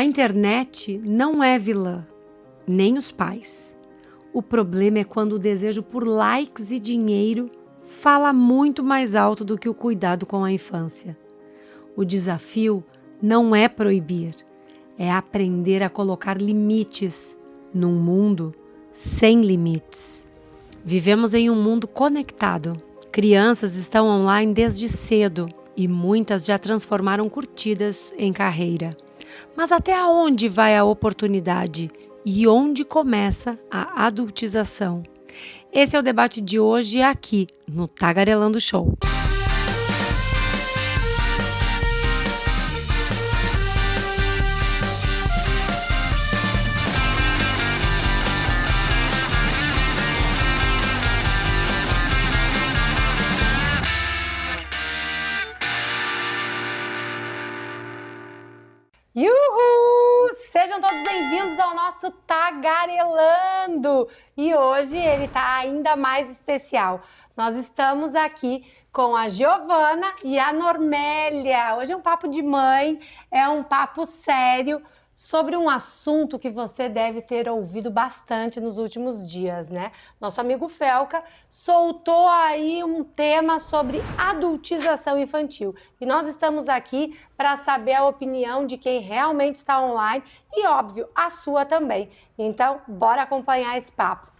A internet não é vilã, nem os pais. O problema é quando o desejo por likes e dinheiro fala muito mais alto do que o cuidado com a infância. O desafio não é proibir, é aprender a colocar limites num mundo sem limites. Vivemos em um mundo conectado. Crianças estão online desde cedo e muitas já transformaram curtidas em carreira. Mas até onde vai a oportunidade e onde começa a adultização? Esse é o debate de hoje aqui no Tagarelando Show. Uhul! Sejam todos bem-vindos ao nosso Tagarelando! E hoje ele tá ainda mais especial. Nós estamos aqui com a Giovana e a Normélia. Hoje é um papo de mãe, é um papo sério sobre um assunto que você deve ter ouvido bastante nos últimos dias, né? Nosso amigo Felca soltou aí um tema sobre adultização infantil. E nós estamos aqui para saber a opinião de quem realmente está online e, óbvio, a sua também. Então, bora acompanhar esse papo.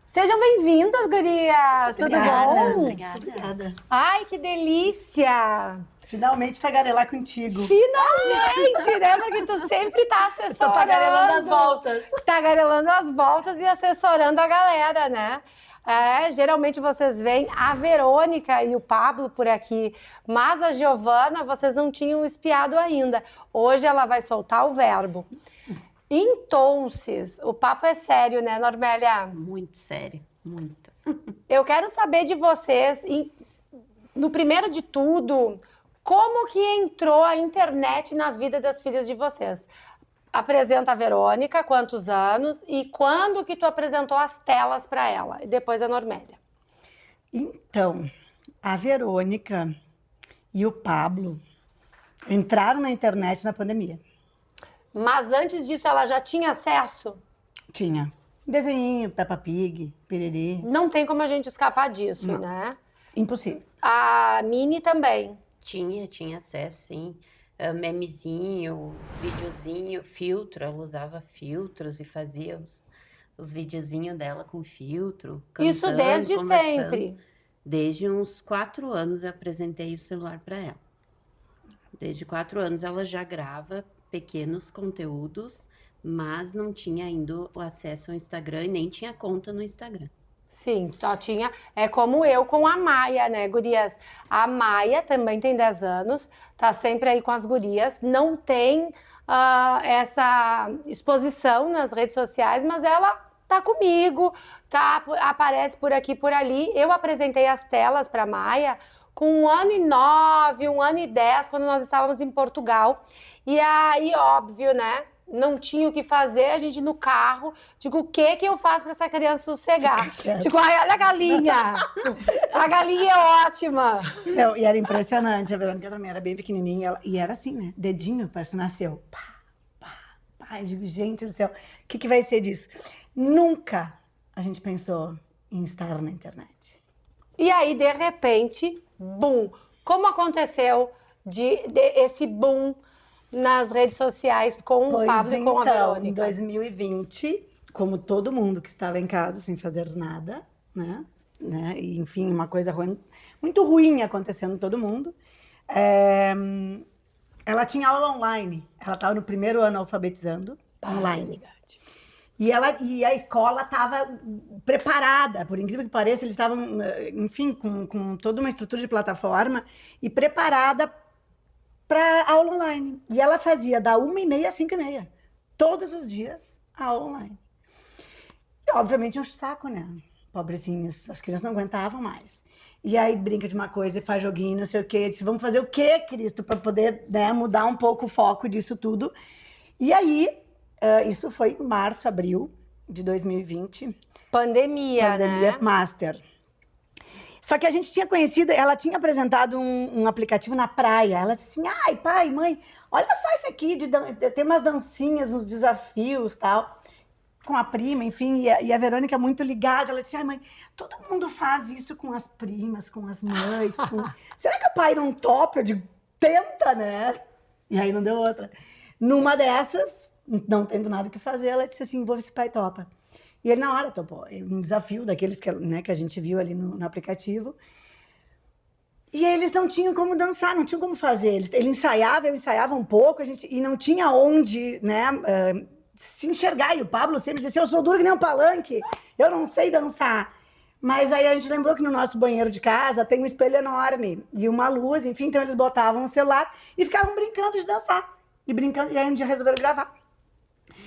Sejam bem-vindas, gurias! Tudo bom? Obrigada. Ai, que delícia! Finalmente tagarelar contigo. Finalmente, né? Porque tu sempre tá assessorando. Tô tagarelando as voltas. Tagarelando as voltas e assessorando a galera, né? Geralmente vocês veem a Verônica e o Pablo por aqui, mas a Giovana vocês não tinham espiado ainda. Hoje ela vai soltar o verbo. Então, o papo é sério, né, Normélia? Muito sério, muito. Eu quero saber de vocês, no primeiro de tudo, como que entrou a internet na vida das filhas de vocês? Apresenta a Verônica, quantos anos, e quando que tu apresentou as telas para ela? E depois a Normélia. Então, a Verônica e o Pablo entraram na internet na pandemia. Mas antes disso ela já tinha acesso? Tinha desenhinho, Peppa Pig, Piriri. Não tem como a gente escapar disso, Não. né? Impossível. A Mini também. Tinha acesso, sim. Memezinho, videozinho, filtro. Ela usava filtros e fazia os videozinhos dela com filtro. Isso cantando, desde conversando. sempre? Desde uns 4 anos eu apresentei o celular para ela. Desde 4 anos ela já grava pequenos conteúdos, mas não tinha ainda o acesso ao Instagram e nem tinha conta no Instagram. Sim, só tinha. É como eu com a Maia, né, gurias? A Maia também tem 10 anos, tá sempre aí com as gurias, não tem essa exposição nas redes sociais, mas ela tá comigo, aparece por aqui, por ali. Eu apresentei as telas para Maia com 1 ano e 9, 1 ano e 10, quando nós estávamos em Portugal. E aí, óbvio, né? Não tinha o que fazer, a gente no carro. Digo, o que eu faço para essa criança sossegar? Digo, ai, olha a galinha. A galinha é ótima. Não, e era impressionante, a Verônica também era bem pequenininha. E era assim, né? Dedinho, parece que nasceu. Pá, pá, pá. Eu digo, gente do céu, o que vai ser disso? Nunca a gente pensou em estar na internet. E aí, de repente, boom. Como aconteceu esse boom nas redes sociais com o Pablo e com a Verônica? Em 2020, como todo mundo que estava em casa sem fazer nada, né? E, enfim, uma coisa ruim, muito ruim acontecendo com todo mundo, ela tinha aula online. Ela estava no primeiro ano alfabetizando online. E a escola estava preparada, por incrível que pareça, eles estavam, enfim, com toda uma estrutura de plataforma e preparada para aula online. E ela fazia da 1h30 às 5h30. Todos os dias, a aula online. E, obviamente, é um saco, né? Pobrezinhos, as crianças não aguentavam mais. E aí brinca de uma coisa e faz joguinho, não sei o quê. Eu disse, vamos fazer o quê, Cristo, para poder, né, mudar um pouco o foco disso tudo. E aí, isso foi em março, abril de 2020. Pandemia, Pandemia né? Master. Só que a gente tinha conhecido, ela tinha apresentado um aplicativo na praia. Ela disse assim, ai, pai, mãe, olha só isso aqui, tem umas dancinhas, uns desafios, tal. Com a prima, enfim, e a Verônica muito ligada. Ela disse, ai, mãe, todo mundo faz isso com as primas, com as mães. Será que o pai não topa? Eu digo, tenta, né? E aí não deu outra. Numa dessas, não tendo nada o que fazer, ela disse assim, vou ver se o pai topa. E ele na hora topou. Um desafio daqueles que, né, que a gente viu ali no aplicativo. E eles não tinham como dançar, não tinham como fazer. Ele ensaiava, eu ensaiava um pouco, e não tinha onde, né, se enxergar. E o Pablo sempre dizia, eu sou duro que nem um palanque, eu não sei dançar. Mas aí a gente lembrou que no nosso banheiro de casa tem um espelho enorme e uma luz, enfim, então eles botavam o celular e ficavam brincando de dançar. E aí um dia resolveram gravar.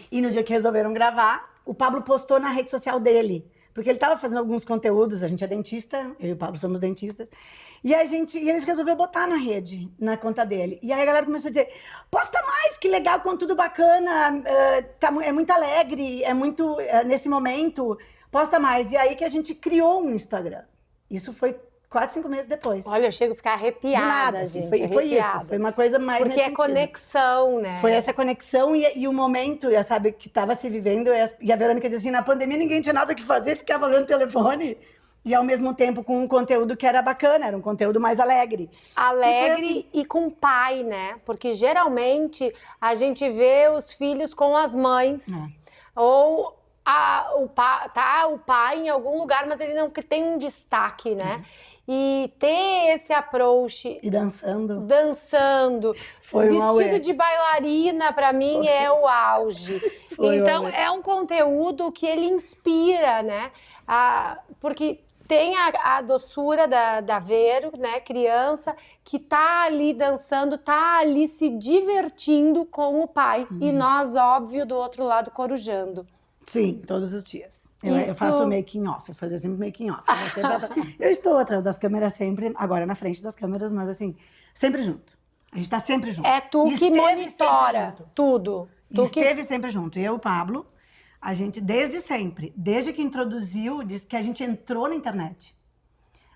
E no dia que resolveram gravar, o Pablo postou na rede social dele, porque ele estava fazendo alguns conteúdos, a gente é dentista, eu e o Pablo somos dentistas, e eles resolveram botar na rede, na conta dele. E aí a galera começou a dizer, posta mais, que legal, conteúdo bacana, é muito alegre, é muito, nesse momento, posta mais. E aí que a gente criou um Instagram. Isso foi 4, 5 meses depois. Olha, eu chego a ficar arrepiada, do nada, assim, gente. foi isso, foi uma coisa mais porque é conexão, né? Foi essa conexão e o momento, sabe, que estava se vivendo. E a Verônica dizia assim, na pandemia ninguém tinha nada o que fazer, ficava olhando o telefone. E ao mesmo tempo com um conteúdo que era bacana, era um conteúdo mais alegre. Alegre assim, e com pai, né? Porque geralmente a gente vê os filhos com as mães. Ou o pai em algum lugar, mas ele não tem um destaque, né? E ter esse approach... E dançando. Foi vestido de bailarina, para mim, é o auge. Então, é um conteúdo que ele inspira, né? Porque tem a doçura da Vero, né? Criança, que tá ali dançando, tá ali se divertindo com o pai. E nós, óbvio, do outro lado, corujando. Sim, todos os dias. Eu faço making off, eu fazia sempre making off. Eu estou atrás das câmeras sempre, agora na frente das câmeras, mas assim, sempre junto. A gente tá sempre junto. É tu que monitora tudo. Esteve sempre junto. Eu e o Pablo, a gente desde sempre, desde que introduziu, diz que a gente entrou na internet.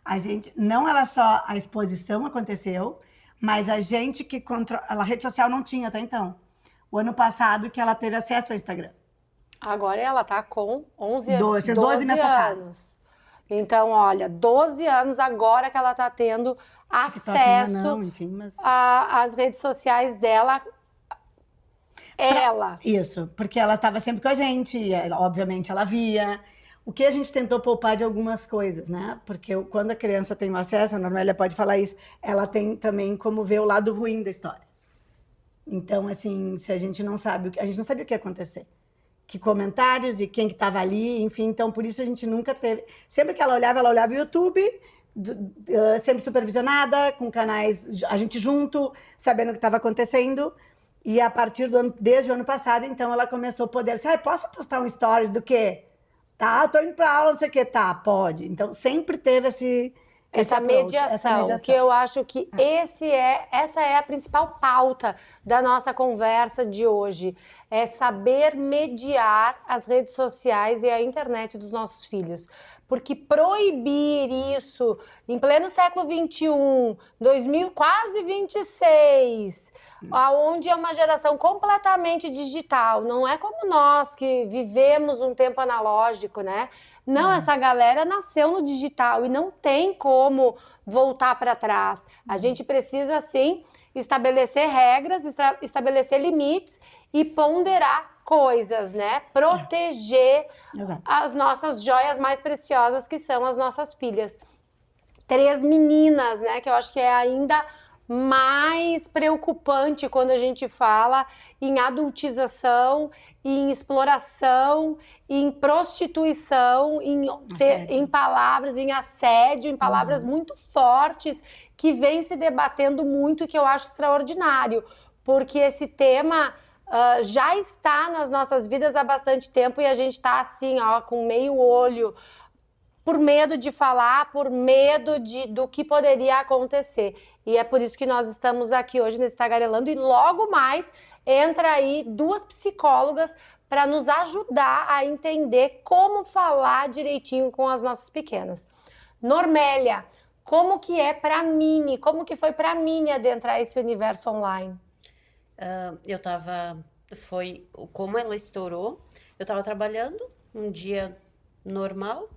A gente, não era só a exposição aconteceu, mas a gente que controla, a rede social não tinha até então. O ano passado que ela teve acesso ao Instagram. Agora ela tá com 12 anos. Então, olha, 12 anos agora que ela tá tendo acesso não, enfim, mas... às redes sociais dela. Isso, porque ela estava sempre com a gente, obviamente ela via. O que a gente tentou poupar de algumas coisas, né? Porque quando a criança tem o acesso, a Normélia pode falar isso, ela tem também como ver o lado ruim da história. Então, assim, se a gente não sabe, a gente não sabia o que ia acontecer. Que comentários e quem que estava ali, enfim, então por isso a gente nunca teve... Sempre que ela olhava o YouTube, sempre supervisionada, com canais, a gente junto, sabendo o que estava acontecendo, e a partir desde o ano passado, então ela começou a poder, disse, posso postar um stories do quê? Tá, tô indo pra aula, não sei o quê, tá, pode. Então sempre teve essa mediação, que eu acho que essa é a principal pauta da nossa conversa de hoje, é saber mediar as redes sociais e a internet dos nossos filhos. Porque proibir isso em pleno século XXI, quase 26, onde é uma geração completamente digital, não é como nós que vivemos um tempo analógico, né? Não, essa galera nasceu no digital e não tem como voltar para trás. A gente precisa, sim, estabelecer regras, estabelecer limites e ponderar coisas, né? Proteger as nossas joias mais preciosas, que são as nossas filhas. 3 meninas, né? Que eu acho que é ainda mais preocupante quando a gente fala em adultização, em exploração, em prostituição, em palavras, em assédio, em palavras muito fortes, que vem se debatendo muito e que eu acho extraordinário, porque esse tema já está nas nossas vidas há bastante tempo e a gente está assim, ó, com meio olho, por medo de falar, por medo do que poderia acontecer. E é por isso que nós estamos aqui hoje nesse Tagarelando, e logo mais entra aí 2 psicólogas para nos ajudar a entender como falar direitinho com as nossas pequenas. Normélia, como que é pra Mini? Como que foi pra Mini adentrar esse universo online? Como ela estourou, eu tava trabalhando um dia normal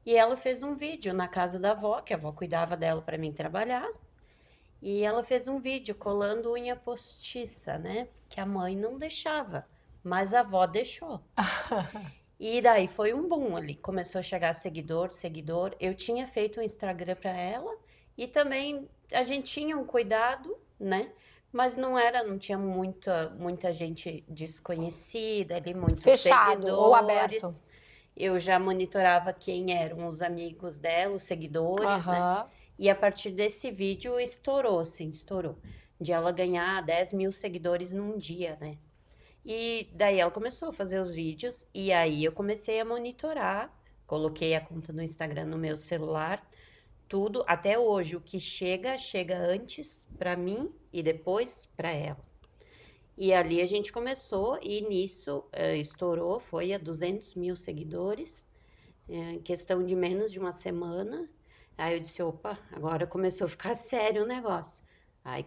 e ela fez um vídeo na casa da avó, que a avó cuidava dela para mim trabalhar. E ela fez um vídeo colando unha postiça, né? Que a mãe não deixava, mas a avó deixou. E daí foi um boom ali. Começou a chegar seguidor. Eu tinha feito um Instagram para ela e também a gente tinha um cuidado, né? Mas não tinha muita gente desconhecida ali, muitos Fechado seguidores. ou aberto? Eu já monitorava quem eram os amigos dela, os seguidores, né? E a partir desse vídeo estourou, assim, estourou. De ela ganhar 10 mil seguidores num dia, né? E daí ela começou a fazer os vídeos e aí eu comecei a monitorar. Coloquei a conta no Instagram no meu celular, tudo. Até hoje, o que chega antes para mim e depois para ela. E ali a gente começou e nisso estourou, foi a 200 mil seguidores, em questão de menos de uma semana. Aí eu disse, opa, agora começou a ficar sério o negócio. Aí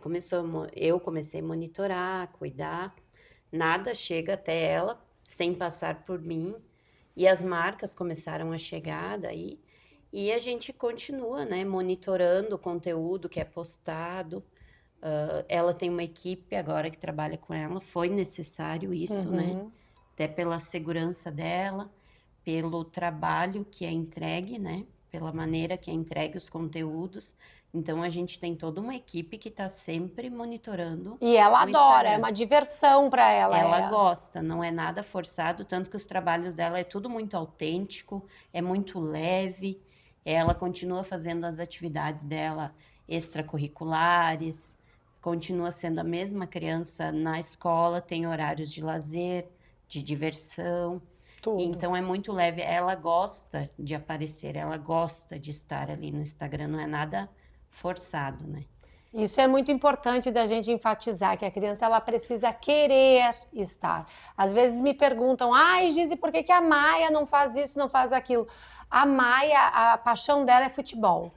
eu comecei a monitorar, cuidar. Nada chega até ela sem passar por mim. E as marcas começaram a chegar daí. E a gente continua, né, monitorando o conteúdo que é postado. Ela tem uma equipe agora que trabalha com ela. Foi necessário isso, né? Até pela segurança dela, pelo trabalho que é entregue, né? Pela maneira que é entregue os conteúdos. Então, a gente tem toda uma equipe que está sempre monitorando. E ela o adora, Instagram. é uma diversão para ela. Ela gosta, não é nada forçado, tanto que os trabalhos dela é tudo muito autêntico, é muito leve. Ela continua fazendo as atividades dela extracurriculares, continua sendo a mesma criança na escola, tem horários de lazer, de diversão. Tudo. Então é muito leve. Ela gosta de aparecer, ela gosta de estar ali no Instagram, não é nada forçado, né? Isso é muito importante da gente enfatizar, que a criança ela precisa querer estar. Às vezes me perguntam, ai, Gizi, por que a Maia não faz isso, não faz aquilo? A Maia, a paixão dela é futebol.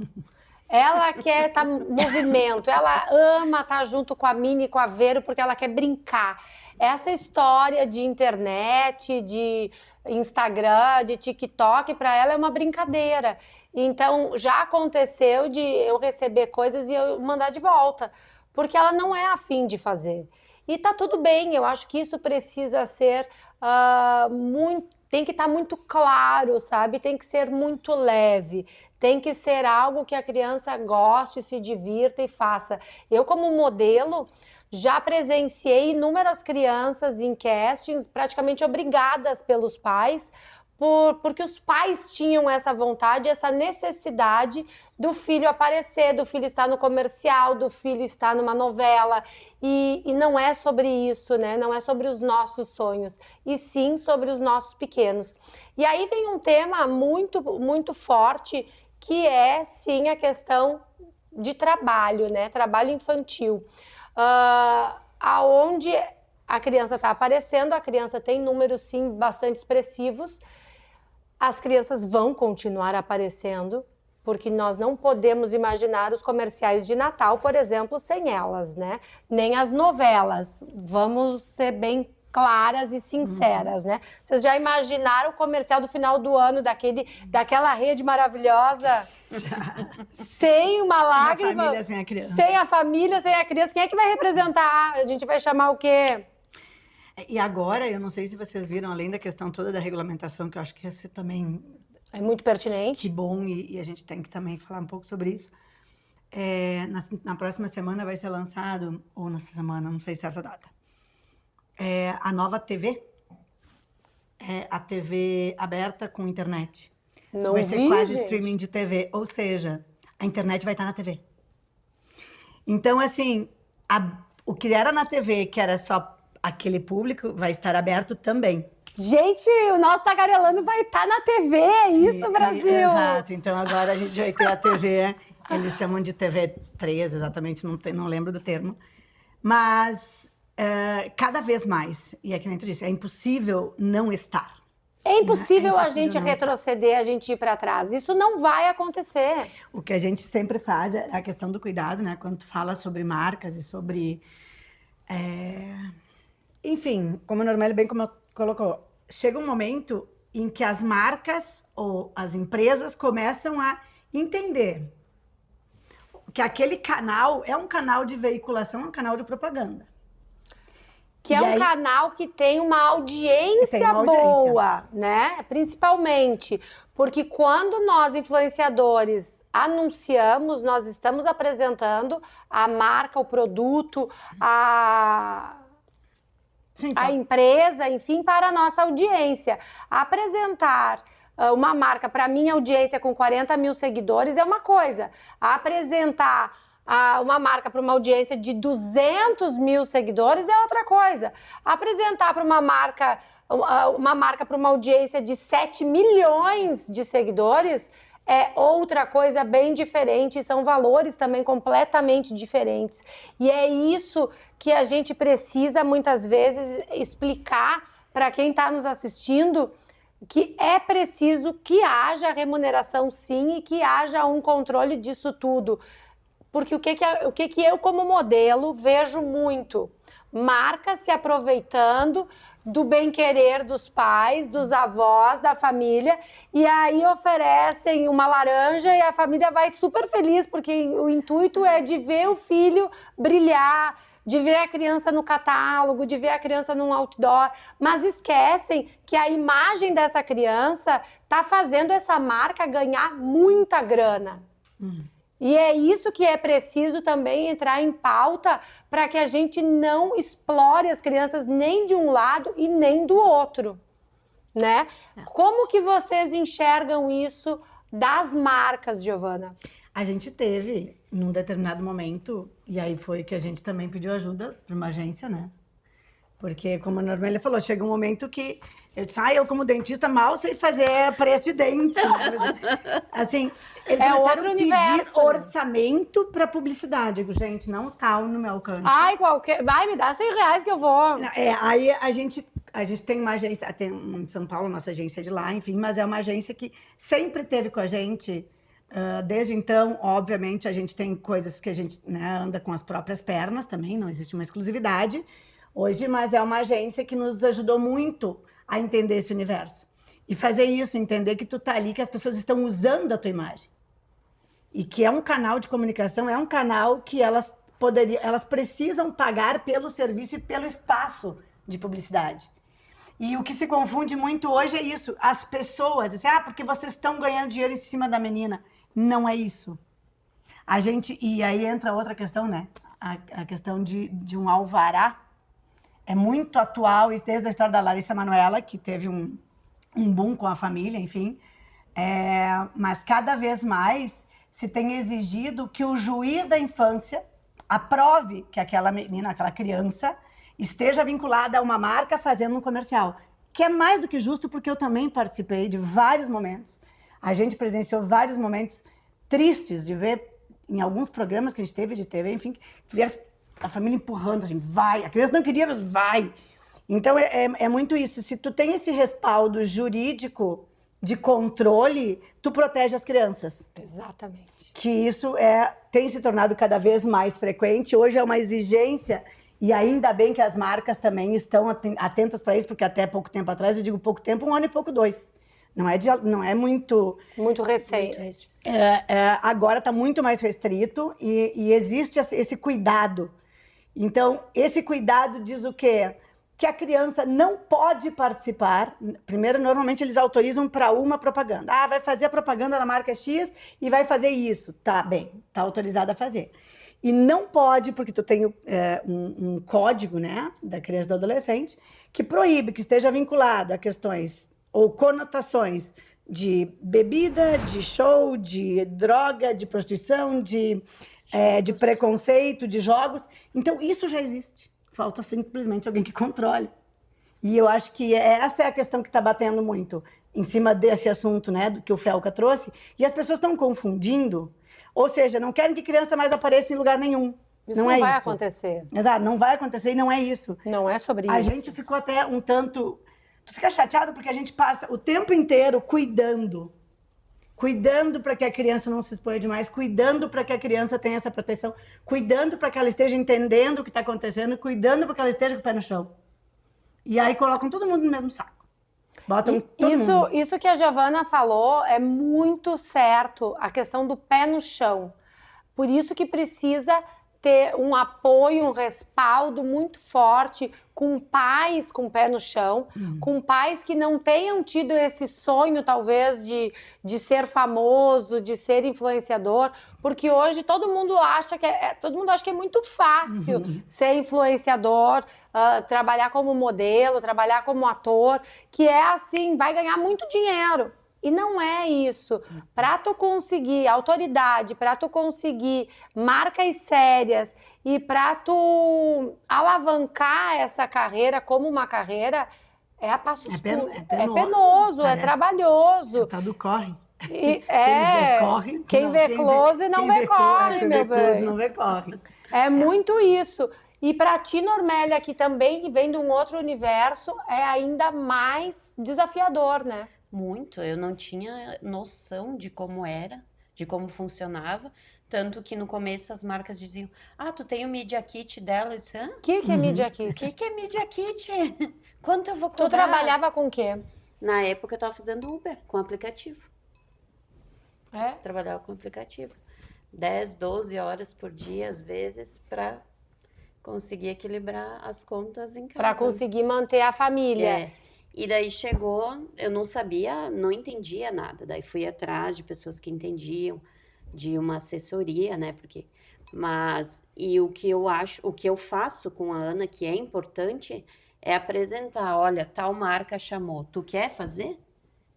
Ela quer estar em movimento, ela ama estar junto com a Mini e com a Vero, porque ela quer brincar. Essa história de internet, de Instagram, de TikTok, para ela é uma brincadeira. Então, já aconteceu de eu receber coisas e eu mandar de volta, porque ela não é afim de fazer. E tá tudo bem, eu acho que isso precisa ser tem que estar muito claro, sabe? Tem que ser muito leve, tem que ser algo que a criança goste, se divirta e faça. Eu, como modelo, já presenciei inúmeras crianças em castings praticamente obrigadas pelos pais, porque os pais tinham essa vontade, essa necessidade do filho aparecer, do filho estar no comercial, do filho estar numa novela. E não é sobre isso, né? Não é sobre os nossos sonhos, e sim sobre os nossos pequenos. E aí vem um tema muito, muito forte, que é, sim, a questão de trabalho, né? Trabalho infantil. Aonde a criança está aparecendo, a criança tem números, sim, bastante expressivos. As crianças vão continuar aparecendo, porque nós não podemos imaginar os comerciais de Natal, por exemplo, sem elas, né? Nem as novelas. Vamos ser bem claras e sinceras, né? Vocês já imaginaram o comercial do final do ano daquela rede maravilhosa? Sem uma lágrima? Sem a família, sem a criança. Sem a família, sem a criança. Quem é que vai representar? A gente vai chamar o quê? E agora, eu não sei se vocês viram, além da questão toda da regulamentação, que eu acho que isso também é muito pertinente. Que bom, e a gente tem que também falar um pouco sobre isso. Na próxima semana vai ser lançado, ou nessa semana, não sei certa data, a nova TV, a TV aberta com internet. Não vai ser vi, quase gente. Streaming de TV, ou seja, a internet vai estar na TV. Então, assim, o que era na TV, que era só aquele público, vai estar aberto também. Gente, o nosso Tagarelando vai estar na TV, é isso, Brasil? Exato, então agora a gente vai ter a TV, eles chamam de TV 3, exatamente, não lembro do termo, mas cada vez mais, e é que nem tu disse, é impossível não estar. É impossível a impossível gente não retroceder, a gente ir para trás. Isso não vai acontecer. O que a gente sempre faz é a questão do cuidado, né? Quando tu fala sobre marcas e sobre... Enfim, como a Normélia bem colocou, chega um momento em que as marcas ou as empresas começam a entender que aquele canal é um canal de veiculação, é um canal de propaganda. Que é um canal que tem uma audiência boa, né? Principalmente. Porque quando nós, influenciadores, anunciamos, nós estamos apresentando a marca, o produto, a empresa, enfim, para a nossa audiência. Apresentar uma marca para a minha audiência com 40 mil seguidores é uma coisa. Apresentar uma marca para uma audiência de 200 mil seguidores é outra coisa. Apresentar para uma marca para uma audiência de 7 milhões de seguidores é outra coisa bem diferente, são valores também completamente diferentes. E é isso que a gente precisa, muitas vezes, explicar para quem está nos assistindo, que é preciso que haja remuneração, sim, e que haja um controle disso tudo. Porque o que eu, como modelo, vejo muito? Marcas se aproveitando do bem-querer dos pais, dos avós, da família, e aí oferecem uma laranja e a família vai super feliz, porque o intuito é de ver o filho brilhar, de ver a criança no catálogo, de ver a criança num outdoor, mas esquecem que a imagem dessa criança está fazendo essa marca ganhar muita grana. E é isso que é preciso também entrar em pauta para que a gente não explore as crianças nem de um lado e nem do outro, né? Como que vocês enxergam isso das marcas, Giovana? A gente teve, num determinado momento, e aí foi que a gente também pediu ajuda para uma agência, né? Porque, como a Normélia falou, chega um momento que eu disse, eu como dentista mal sei fazer preço de dente, né? Assim, eles começaram a pedir orçamento para publicidade. Eu digo, gente, não tá no meu alcance. Me dá R$100 que eu vou. Aí a gente tem uma agência, tem em São Paulo, nossa agência é de lá, enfim, mas é uma agência que sempre teve com a gente. Desde então, obviamente, a gente tem coisas que a gente, né, anda com as próprias pernas também, não existe uma exclusividade hoje, mas é uma agência que nos ajudou muito a entender esse universo. E fazer isso, entender que tu tá ali, que as pessoas estão usando a tua imagem. E que é um canal de comunicação, é um canal que elas precisam pagar pelo serviço e pelo espaço de publicidade. E o que se confunde muito hoje é isso. As pessoas dizem, porque vocês estão ganhando dinheiro em cima da menina. Não é isso. E aí entra outra questão, né? A questão de um alvará. É muito atual, isso desde a história da Larissa Manoela, que teve um boom com a família, enfim. Mas cada vez mais se tem exigido que o juiz da infância aprove que aquela menina, aquela criança, esteja vinculada a uma marca fazendo um comercial. Que é mais do que justo, porque eu também participei de vários momentos. A gente presenciou vários momentos tristes de ver, em alguns programas que a gente teve de TV, enfim, ver a família empurrando, assim, vai. A criança não queria, mas vai. Então, é muito isso. Se tu tem esse respaldo jurídico de controle, tu protege as crianças. Exatamente. Que isso tem se tornado cada vez mais frequente. Hoje é uma exigência, e ainda bem que as marcas também estão atentas para isso, porque até pouco tempo atrás, eu digo pouco tempo, 1 ano e pouco, 2. Não é muito... Muito recente. Agora está muito mais restrito e existe esse cuidado. Então, esse cuidado diz o quê? Que a criança não pode participar. Primeiro, normalmente, eles autorizam para uma propaganda. Vai fazer a propaganda da marca X e vai fazer isso. Tá bem, tá autorizado a fazer. E não pode, porque tu tem um código, né, da criança e do adolescente, que proíbe que esteja vinculado a questões ou conotações de bebida, de show, de droga, de prostituição, de preconceito, de jogos. Então, isso já existe. Falta simplesmente alguém que controle. E eu acho que essa é a questão que está batendo muito em cima desse assunto, né, do que o Felca trouxe. E as pessoas estão confundindo. Ou seja, não querem que criança mais apareça em lugar nenhum. Isso não vai acontecer. Exato, não vai acontecer e não é isso. Não é sobre isso. A gente ficou até um tanto Tu fica chateado porque a gente passa o tempo inteiro cuidando para que a criança não se exponha demais, cuidando para que a criança tenha essa proteção, cuidando para que ela esteja entendendo o que está acontecendo, cuidando para que ela esteja com o pé no chão. E aí colocam todo mundo no mesmo saco. Botam todo mundo. Isso que a Giovana falou é muito certo, a questão do pé no chão. Por isso que precisa ter um apoio, um respaldo muito forte com pais com o pé no chão, com pais que não tenham tido esse sonho, talvez, de ser famoso, de ser influenciador, porque hoje todo mundo acha que é muito fácil ser influenciador, trabalhar como modelo, trabalhar como ator, que é assim, vai ganhar muito dinheiro. E não é isso. Para tu conseguir autoridade, para tu conseguir marcas sérias e para tu alavancar essa carreira como uma carreira, é a passos é penoso, é trabalhoso. É o tal do corre. Quem vê close não vê corre, meu bem. Quem vê close não vê corre. É muito isso. E para ti, Normélia, que também vem de um outro universo, é ainda mais desafiador, né? Muito, eu não tinha noção de como era, de como funcionava, tanto que no começo as marcas diziam, tu tem o Media Kit dela, eu disse, O que é Media Kit? O que é Media Kit? Quanto eu vou cobrar? Tu trabalhava com o quê? Na época eu estava fazendo Uber, com aplicativo. É? Trabalhava com aplicativo, 10, 12 horas por dia, às vezes, para conseguir equilibrar as contas em casa. Para conseguir manter a família. E daí chegou, eu não sabia, não entendia nada. Daí fui atrás de pessoas que entendiam, de uma assessoria, né? E o que eu faço com a Ana, que é importante, é apresentar, olha, tal marca chamou, tu quer fazer?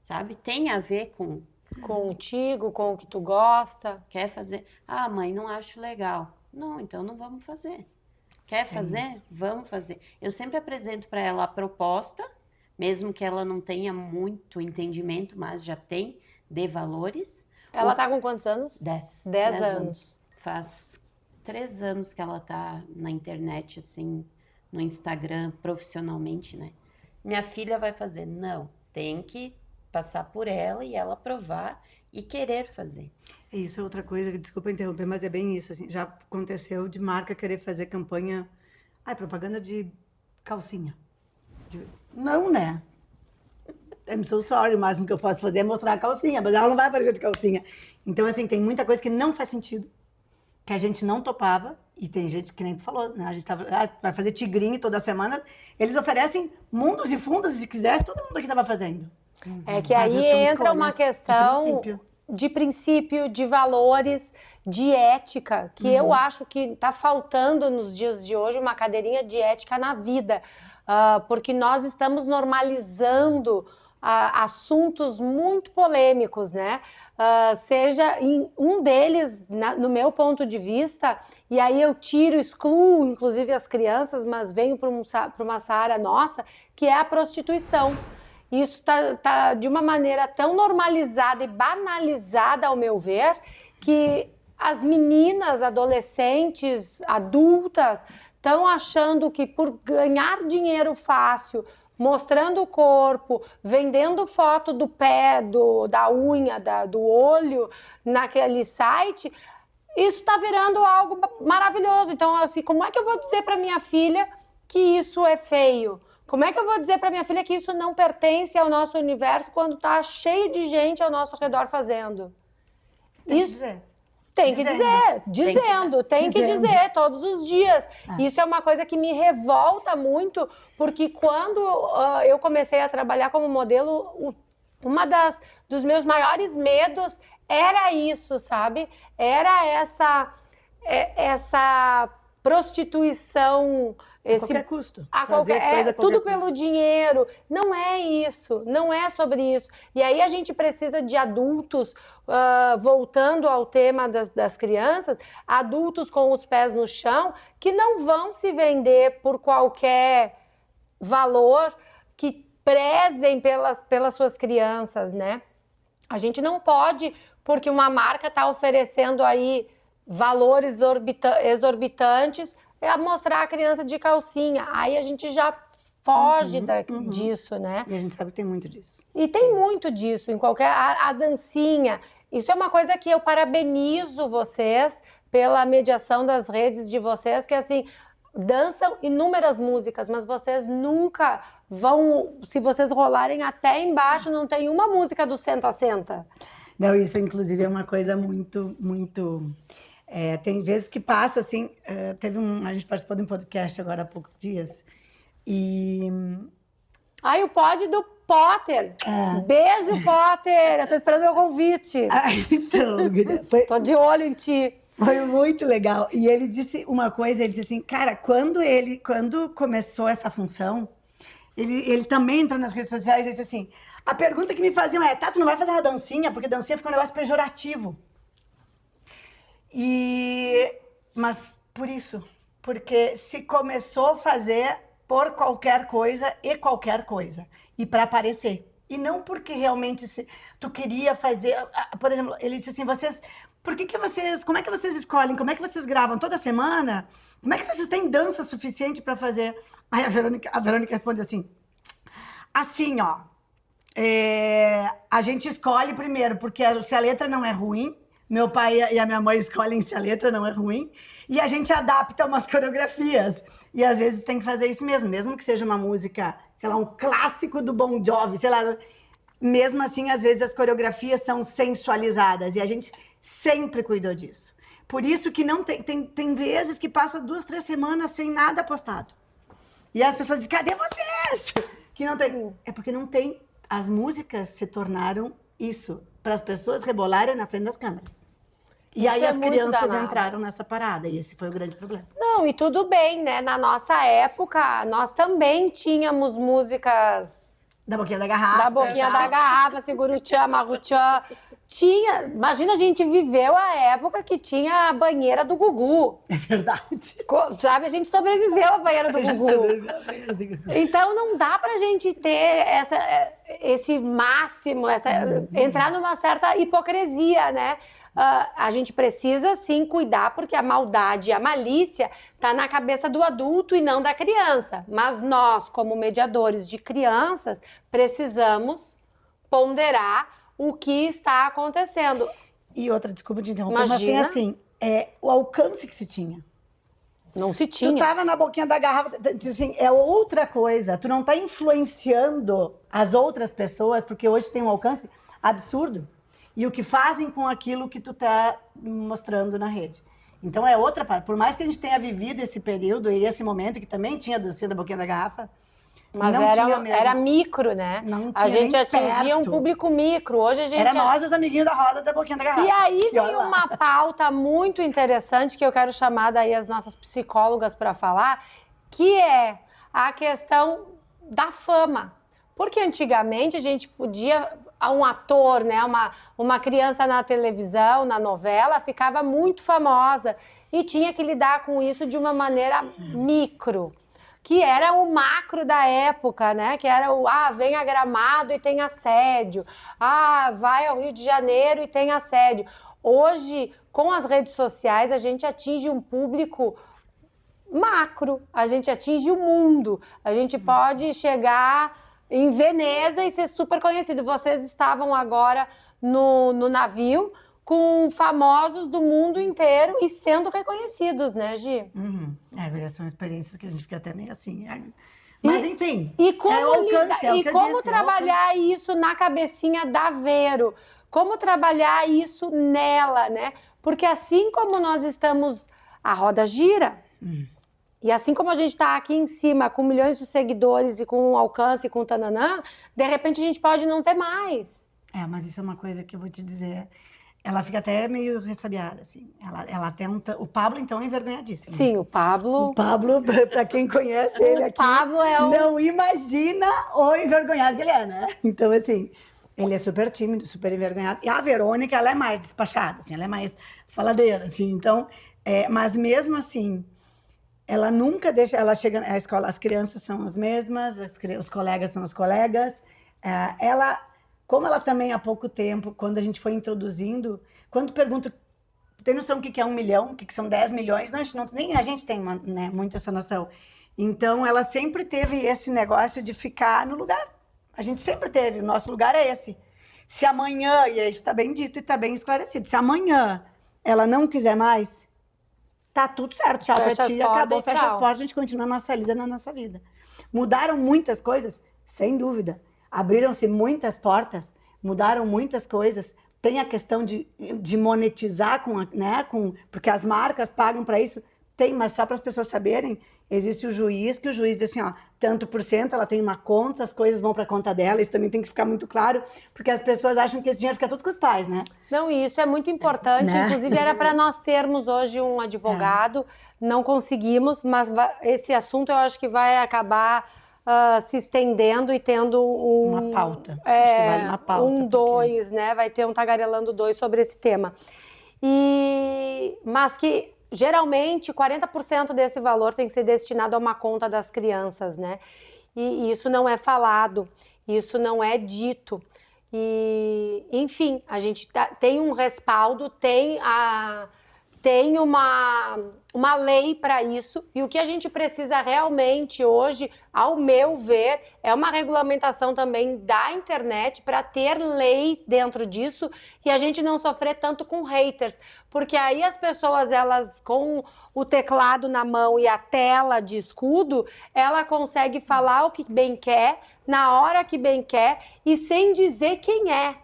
Sabe? Tem a ver com... Contigo, com o que tu gosta. Quer fazer? Mãe, não acho legal. Não, então não vamos fazer. Quer fazer? Vamos fazer. Eu sempre apresento para ela a proposta, mesmo que ela não tenha muito entendimento, mas já tem de valores. Ela tá com quantos anos? 10 anos. Faz 3 anos que ela tá na internet, assim, no Instagram, profissionalmente, né? Minha filha vai fazer. Não, tem que passar por ela e ela aprovar e querer fazer. Isso é outra coisa, desculpa interromper, mas é bem isso, assim, já aconteceu de marca querer fazer campanha, propaganda de calcinha. Não, né? I'm so sorry, o máximo que eu posso fazer é mostrar a calcinha, mas ela não vai aparecer de calcinha. Então, assim, tem muita coisa que não faz sentido, que a gente não topava, e tem gente que nem tu falou, né? A gente vai fazer tigrinho toda semana, eles oferecem mundos e fundos, se quisesse, todo mundo aqui tava fazendo. É que aí entra uma questão de princípio, de valores, de ética, que eu acho que tá faltando nos dias de hoje uma cadeirinha de ética na vida. Porque nós estamos normalizando assuntos muito polêmicos, né? Seja um deles, no meu ponto de vista, e aí eu excluo, inclusive as crianças, mas venho para uma seara nossa, que é a prostituição. Isso tá de uma maneira tão normalizada e banalizada, ao meu ver, que as meninas, adolescentes, adultas, estão achando que por ganhar dinheiro fácil, mostrando o corpo, vendendo foto do pé, da unha, do olho, naquele site, isso está virando algo maravilhoso. Então, assim, como é que eu vou dizer para minha filha que isso é feio? Como é que eu vou dizer para minha filha que isso não pertence ao nosso universo quando está cheio de gente ao nosso redor fazendo? Tem que dizer. Tem que dizer todos os dias. Isso é uma coisa que me revolta muito, porque quando eu comecei a trabalhar como modelo, dos meus maiores medos era isso, sabe? Era essa prostituição. A qualquer custo. Tudo pelo dinheiro. Não é isso, não é sobre isso. E aí a gente precisa de adultos, voltando ao tema das crianças, adultos com os pés no chão, que não vão se vender por qualquer valor, que prezem pelas suas crianças, né? A gente não pode, porque uma marca está oferecendo aí valores exorbitantes, mostrar a criança de calcinha. Aí a gente já foge disso, né? E a gente sabe que tem muito disso. E tem muito disso em qualquer... A dancinha, isso é uma coisa que eu parabenizo vocês pela mediação das redes de vocês, que assim, dançam inúmeras músicas, mas vocês nunca vão... Se vocês rolarem até embaixo, não tem uma música do Senta Senta. Não, isso inclusive é uma coisa muito, muito... tem vezes que passa, assim, a gente participou de um podcast agora há poucos dias, e... Ai, o pod do Potter! Beijo, Potter! Eu tô esperando meu convite. Então, Tô de olho em ti. foi muito legal. E ele disse uma coisa, ele disse assim, cara, quando começou essa função, ele também entrou nas redes sociais e disse assim, a pergunta que me faziam é, tá, tu não vai fazer uma dancinha? Porque dancinha fica um negócio pejorativo. Mas por isso, porque se começou a fazer por qualquer coisa e para aparecer. E não porque realmente tu queria fazer, por exemplo, ele disse assim, como é que vocês escolhem, como é que vocês gravam toda semana? Como é que vocês têm dança suficiente para fazer? Aí a Verônica responde assim, ó, a gente escolhe primeiro, porque se a letra não é ruim, meu pai e a minha mãe escolhem se a letra não é ruim, e a gente adapta umas coreografias. E às vezes tem que fazer isso mesmo que seja uma música, sei lá, um clássico do Bon Jovi, sei lá. Mesmo assim, às vezes as coreografias são sensualizadas, e a gente sempre cuidou disso. Por isso que não tem vezes que passa 2, 3 semanas sem nada postado. E as pessoas dizem, cadê vocês? Que não tem. É porque não tem. As músicas se tornaram isso, para as pessoas rebolarem na frente das câmeras. E aí as crianças entraram nessa parada, e esse foi o grande problema. Não, e tudo bem, né? Na nossa época, nós também tínhamos músicas... Da Boquinha da Garrafa. Da Boquinha da Garrafa, Seguro-tchan, Marru-tchan. Imagina, a gente viveu a época que tinha a banheira do Gugu. É verdade. Sabe, a gente sobreviveu à banheira do Gugu. Então não dá pra gente ter esse máximo, entrar numa certa hipocrisia, né? A gente precisa sim cuidar, porque a maldade e a malícia tá na cabeça do adulto e não da criança. Mas nós, como mediadores de crianças, precisamos ponderar o que está acontecendo. E outra, desculpa te interromper, mas tem assim, o alcance que se tinha. Não se tinha. Tu tava na Boquinha da Garrafa, assim, é outra coisa. Tu não tá influenciando as outras pessoas, porque hoje tem um alcance absurdo. E o que fazem com aquilo que tu tá mostrando na rede. Então é outra parte. Por mais que a gente tenha vivido esse período e esse momento, que também tinha dancinha da Boquinha da Garrafa, mas era micro, né? Não tinha. A gente nem atingia perto. Um público micro. Hoje a gente... Era nós os amiguinhos da roda da Boquinha da Garrafa. E aí vem uma pauta muito interessante que eu quero chamar daí as nossas psicólogas para falar, que é a questão da fama. Porque antigamente a gente podia... Um ator, né? Uma criança na televisão, na novela, ficava muito famosa e tinha que lidar com isso de uma maneira micro, que era o macro da época, né? Que era vem a Gramado e tem assédio, vai ao Rio de Janeiro e tem assédio. Hoje, com as redes sociais, a gente atinge um público macro, a gente atinge o mundo, a gente pode chegar em Veneza e ser super conhecido. Vocês estavam agora no navio com famosos do mundo inteiro e sendo reconhecidos, né, Gi? São experiências que a gente fica até meio assim. Mas, enfim, e como como trabalhar isso na cabecinha da Vero? Como trabalhar isso nela, né? Porque assim como nós estamos... A roda gira... E assim como a gente está aqui em cima com milhões de seguidores e com alcance, com tananã, de repente a gente pode não ter mais. Mas isso é uma coisa que eu vou te dizer. Ela fica até meio ressabiada, assim. Ela até o Pablo, então, é envergonhadíssimo. Sim, o Pablo... O Pablo, para quem conhece ele aqui, Pablo não imagina o envergonhado que ele é, né? Então, assim, ele é super tímido, super envergonhado. E a Verônica, ela é mais despachada, assim, ela é mais faladeira, assim. Então, mas mesmo assim... Ela nunca deixa, ela chega à escola, as crianças são as mesmas, os colegas são os colegas. Como ela também há pouco tempo, quando a gente foi introduzindo, quando pergunta, tem noção do que é 1 milhão, o que são 10 milhões? Não, nem a gente tem muito essa noção. Então, ela sempre teve esse negócio de ficar no lugar. A gente sempre teve, o nosso lugar é esse. Se amanhã, e isso está bem dito e está bem esclarecido, se amanhã ela não quiser mais, tá tudo certo, tchau pra ti, acabou, fecha as portas, a gente continua a nossa lida na nossa vida. Mudaram muitas coisas? Sem dúvida. Abriram-se muitas portas, mudaram muitas coisas. Tem a questão de monetizar, porque as marcas pagam para isso. Tem, mas só para as pessoas saberem, existe o juiz, que o juiz diz assim, ó, tanto por cento, ela tem uma conta, as coisas vão para a conta dela, isso também tem que ficar muito claro, porque as pessoas acham que esse dinheiro fica tudo com os pais, né? Não, e isso é muito importante, Né? Inclusive era para nós termos hoje um advogado, não conseguimos, mas esse assunto eu acho que vai acabar se estendendo e tendo uma pauta. Acho que vale uma pauta. Dois, né? Vai ter um Tagarelando 2 sobre esse tema. Mas que geralmente 40% desse valor tem que ser destinado a uma conta das crianças, né? E isso não é falado, isso não é dito. E, enfim, a gente tem um respaldo, tem uma lei para isso, e o que a gente precisa realmente hoje, ao meu ver, é uma regulamentação também da internet para ter lei dentro disso e a gente não sofrer tanto com haters, porque aí as pessoas, elas com o teclado na mão e a tela de escudo, ela consegue falar o que bem quer, na hora que bem quer e sem dizer quem é.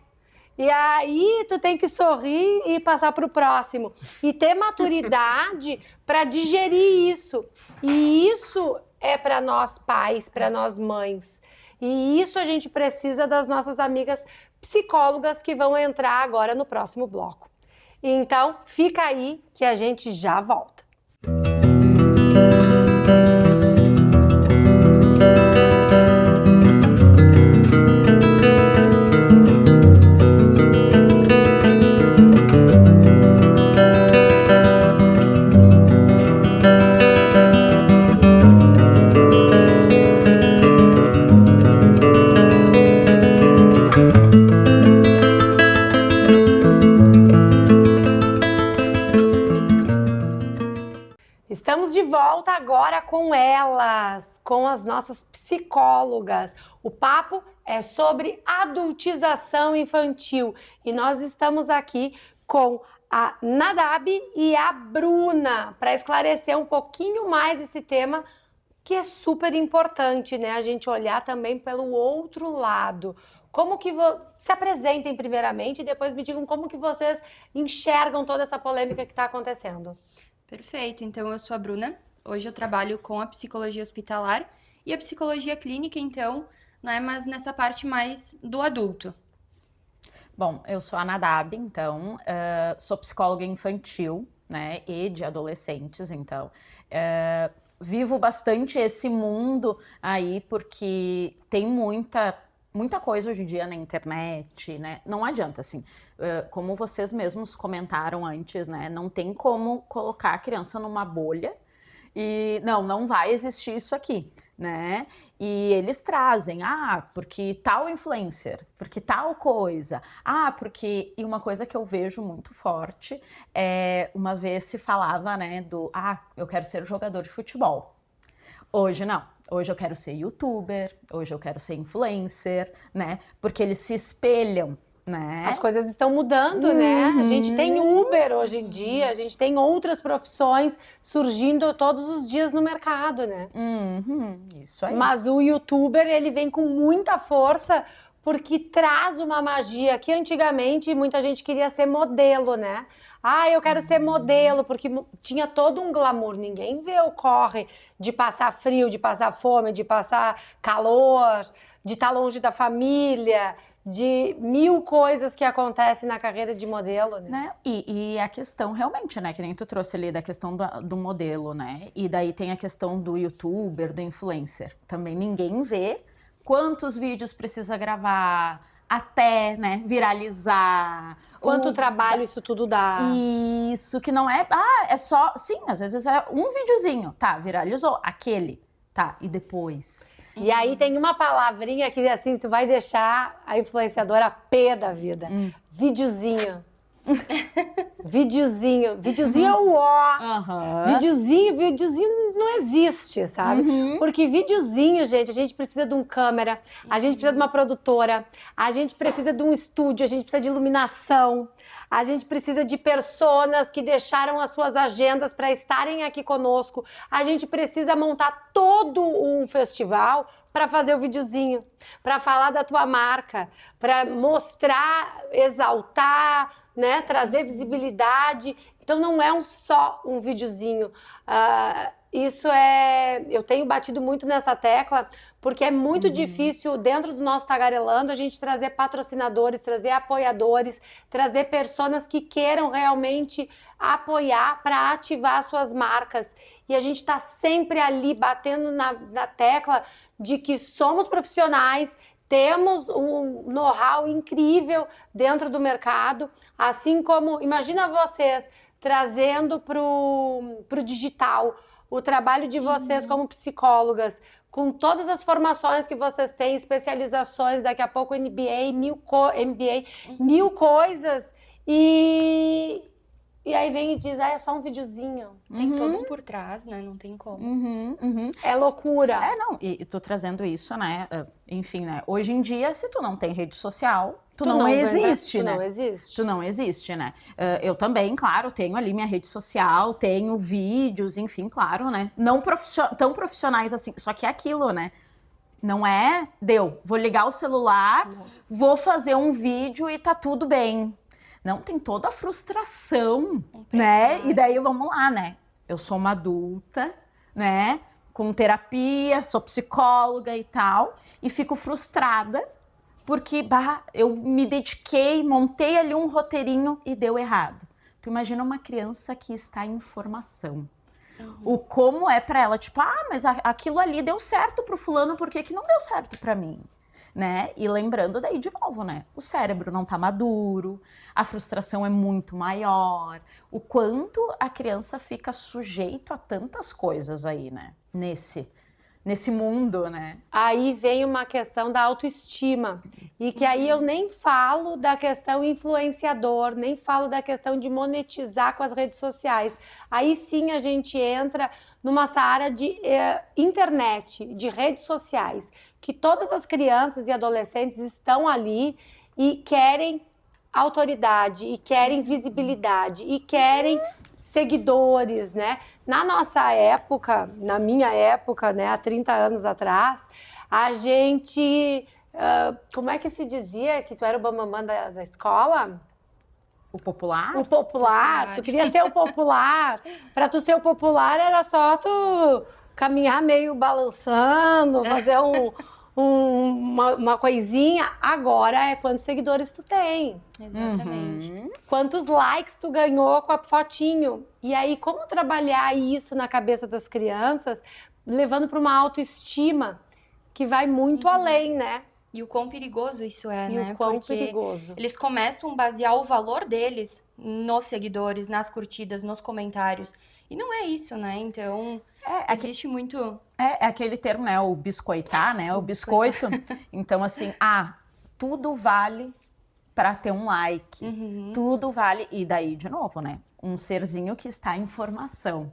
E aí tu tem que sorrir e passar para o próximo. E ter maturidade para digerir isso. E isso é para nós pais, para nós mães. E isso a gente precisa das nossas amigas psicólogas que vão entrar agora no próximo bloco. Então, fica aí que a gente já volta. Estamos de volta agora com elas, com as nossas psicólogas. O papo é sobre adultização infantil e nós estamos aqui com a Nadab e a Bruna para esclarecer um pouquinho mais esse tema que é super importante, né? A gente olhar também pelo outro lado. Como que se apresentem primeiramente e depois me digam como que vocês enxergam toda essa polêmica que está acontecendo. Perfeito, então eu sou a Bruna, hoje eu trabalho com a psicologia hospitalar e a psicologia clínica, então, né, mas nessa parte mais do adulto. Bom, eu sou a Nadab, então, sou psicóloga infantil, né, e de adolescentes, então, vivo bastante esse mundo aí, porque tem muita coisa hoje em dia na internet, né? Não adianta, assim, como vocês mesmos comentaram antes, né? Não tem como colocar a criança numa bolha e não vai existir isso aqui, né? E eles trazem, porque tal influencer, porque tal coisa, porque... E uma coisa que eu vejo muito forte é, uma vez se falava, né, eu quero ser jogador de futebol. Hoje não. Hoje eu quero ser youtuber, hoje eu quero ser influencer, né? Porque eles se espelham, né? As coisas estão mudando, né? A gente tem Uber hoje em dia, a gente tem outras profissões surgindo todos os dias no mercado, né? Isso aí. Mas o youtuber, ele vem com muita força porque traz uma magia que antigamente muita gente queria ser modelo, né? Eu quero ser modelo, porque tinha todo um glamour. Ninguém vê o corre de passar frio, de passar fome, de passar calor, de estar longe da família, de 1000 coisas que acontecem na carreira de modelo, né? E a questão realmente, né, que nem tu trouxe ali da questão do modelo, né? E daí tem a questão do youtuber, do influencer. Também ninguém vê quantos vídeos precisa gravar até, né, viralizar. Quanto trabalho isso tudo dá. Isso, que não é... é só... Sim, às vezes é um videozinho, tá, viralizou, aquele, tá, e depois... E aí tem uma palavrinha que, assim, tu vai deixar a influenciadora pé da vida. Videozinho. Videozinho é o ó. Aham. Videozinho não existe, sabe? Porque videozinho, gente, a gente precisa de um câmera, a gente precisa de uma produtora, a gente precisa de um estúdio, a gente precisa de iluminação, a gente precisa de personas que deixaram as suas agendas para estarem aqui conosco, a gente precisa montar todo um festival para fazer o videozinho, para falar da tua marca, para mostrar, exaltar, né, trazer visibilidade. Então não é só um videozinho. Eu tenho batido muito nessa tecla, porque é muito difícil, dentro do nosso Tagarelando, a gente trazer patrocinadores, trazer apoiadores, trazer pessoas que queiram realmente apoiar para ativar suas marcas. E a gente está sempre ali batendo na tecla de que somos profissionais, temos um know-how incrível dentro do mercado, assim como, imagina vocês trazendo para o digital o trabalho de vocês como psicólogas, com todas as formações que vocês têm, especializações, daqui a pouco MBA, mil coisas, e aí vem e diz, é só um videozinho. Tem todo um por trás, né? Não tem como. É loucura. Não, e tu trazendo isso, né? Enfim, né? Hoje em dia, se tu não tem rede social, tu não existe, né? Tu não existe. Tu não existe, né? Eu também, claro, tenho ali minha rede social, tenho vídeos, enfim, claro, né? Não tão profissionais assim, só que é aquilo, né? Não é, vou ligar o celular, vou fazer um vídeo e tá tudo bem. Não, tem toda a frustração, né? E daí, vamos lá, né? Eu sou uma adulta, né? Com terapia, sou psicóloga e tal, e fico frustrada porque, eu me dediquei, montei ali um roteirinho e deu errado. Tu imagina uma criança que está em formação. O como é pra ela, tipo, mas aquilo ali deu certo pro fulano, por que não deu certo pra mim? Né? E lembrando daí de novo, né? O cérebro não tá maduro, a frustração é muito maior, o quanto a criança fica sujeito a tantas coisas aí, né? Nesse mundo, né? Aí vem uma questão da autoestima, e que aí eu nem falo da questão influenciador, nem falo da questão de monetizar com as redes sociais. Aí sim a gente entra numa área de internet, de redes sociais, que todas as crianças e adolescentes estão ali e querem autoridade, e querem visibilidade, e querem seguidores, né? Na nossa época, na minha época, né, há 30 anos atrás, a gente... como é que se dizia que tu era o bambambam da escola? O popular? O popular. Tu queria ser o popular. Para tu ser o popular era só tu caminhar meio balançando, fazer uma coisinha. Agora é quantos seguidores tu tem. Exatamente. Quantos likes tu ganhou com a fotinho. E aí, como trabalhar isso na cabeça das crianças, levando para uma autoestima que vai muito além, né? E o quão perigoso isso é, E né? o quão Porque perigoso. eles começam a basear o valor deles nos seguidores, nas curtidas, nos comentários. E não é isso, né? Então, existe muito... É aquele termo, né? O biscoitar, né? O biscoito. Então, assim, tudo vale para ter um like. Tudo vale. E daí, de novo, né? Um serzinho que está em formação.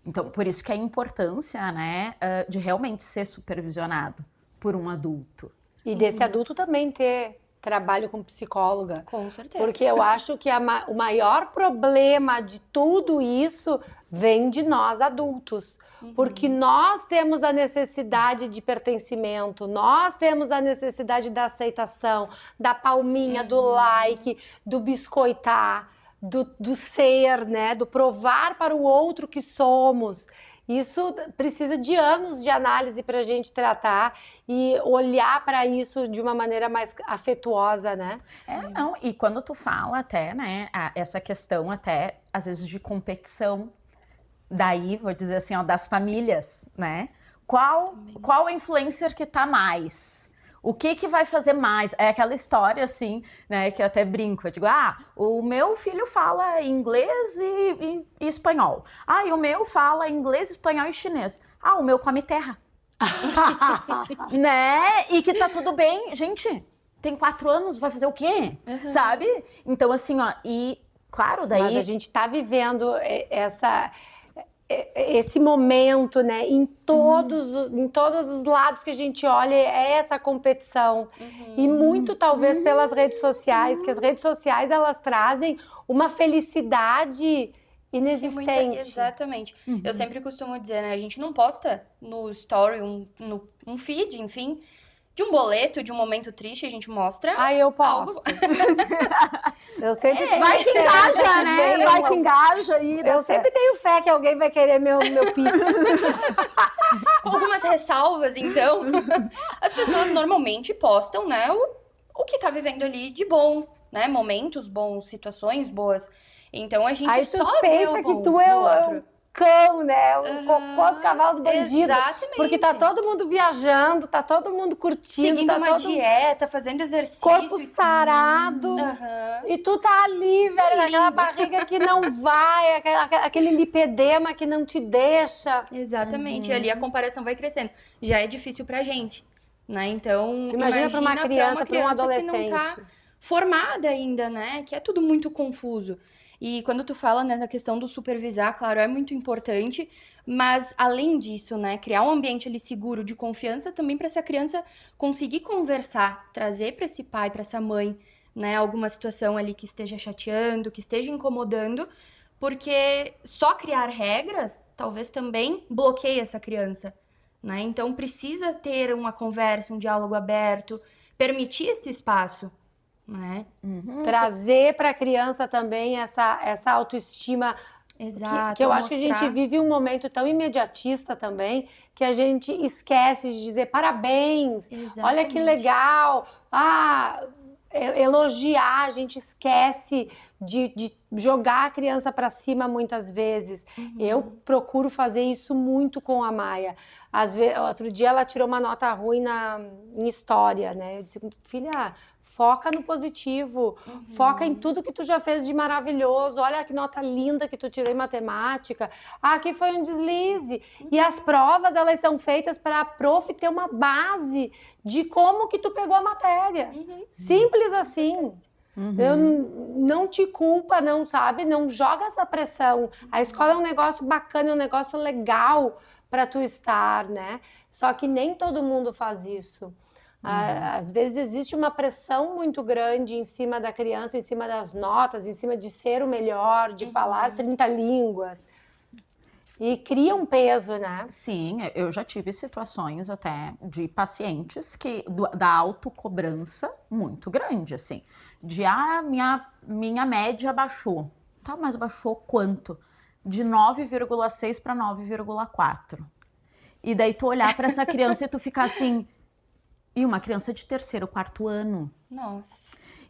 Então, por isso que a importância, né? De realmente ser supervisionado por um adulto. E desse adulto também ter trabalho com psicóloga. Com certeza. Porque eu acho que o maior problema de tudo isso vem de nós adultos. Porque nós temos a necessidade de pertencimento, nós temos a necessidade da aceitação, da palminha, do like, do biscoitar, do ser, né? Do provar para o outro que somos. Isso precisa de anos de análise para a gente tratar e olhar para isso de uma maneira mais afetuosa, né? E quando tu fala até, né, essa questão até, às vezes, de competição, daí, vou dizer assim, das famílias, né? Qual influencer que tá mais? O que vai fazer mais? É aquela história, assim, né, que eu até brinco. Eu digo, o meu filho fala inglês e espanhol. E o meu fala inglês, espanhol e chinês. O meu come terra. Né? E que tá tudo bem. Gente, tem 4 anos, vai fazer o quê? Sabe? Então, assim, ó, e claro, daí... Mas a gente tá vivendo esse momento, né? Em todos os lados que a gente olha, é essa competição. E muito, talvez, pelas redes sociais, que as redes sociais, elas trazem uma felicidade inexistente. Exatamente. Eu sempre costumo dizer, né? A gente não posta no story, um feed, enfim, de um boleto, de um momento triste, a gente mostra. Eu posso. Eu sempre Vai que engaja, né? Vai que engaja e Eu sempre tenho fé que alguém vai querer meu pix. Com algumas ressalvas, então, as pessoas normalmente postam, né, o que tá vivendo ali de bom, né? Momentos bons, situações boas. Então a gente Aí tu só vê pensa o bom que tu do é outro. um cão, né? Um cocô do cavalo do bandido. Exatamente. Porque tá todo mundo viajando, tá todo mundo curtindo, Seguindo tá uma todo dieta, fazendo exercício. corpo sarado. E tu tá ali, velho, com aquela barriga que não vai, aquele lipedema que não te deixa. Exatamente. E ali a comparação vai crescendo. Já é difícil pra gente, né? Então, Imagina pra uma criança, pra um que não adolescente. tá formada ainda, né? Que é tudo muito confuso. E quando tu fala, né, da questão do supervisar, claro, é muito importante, mas além disso, né, criar um ambiente ali seguro, de confiança também para essa criança conseguir conversar, trazer para esse pai, para essa mãe, né, alguma situação ali que esteja chateando, que esteja incomodando, porque só criar regras talvez também bloqueie essa criança, né? Então precisa ter uma conversa, um diálogo aberto, permitir esse espaço, né? Trazer para a criança também essa autoestima. Exato. Que eu acho que a gente vive um momento tão imediatista também, que a gente esquece de dizer parabéns, olha que legal, elogiar, a gente esquece de jogar a criança para cima muitas vezes. Eu procuro fazer isso muito com a Maia. Outro dia ela tirou uma nota ruim em história, né? Eu disse, filha, foca no positivo, foca em tudo que tu já fez de maravilhoso, olha que nota linda que tu tirou em matemática, aqui foi um deslize. E as provas, elas são feitas para a prof ter uma base de como que tu pegou a matéria. Simples assim. Eu não te culpa, não, sabe? Não joga essa pressão. A escola é um negócio bacana, é um negócio legal para tu estar, né? Só que nem todo mundo faz isso. Às vezes existe uma pressão muito grande em cima da criança, em cima das notas, em cima de ser o melhor, de falar 30 línguas. E cria um peso, né? Sim, eu já tive situações até de pacientes da autocobrança muito grande, assim. Minha média baixou. Tá, mas baixou quanto? De 9,6 para 9,4. E daí tu olhar para essa criança e tu ficar assim... E uma criança de 3º, 4º ano. Nossa.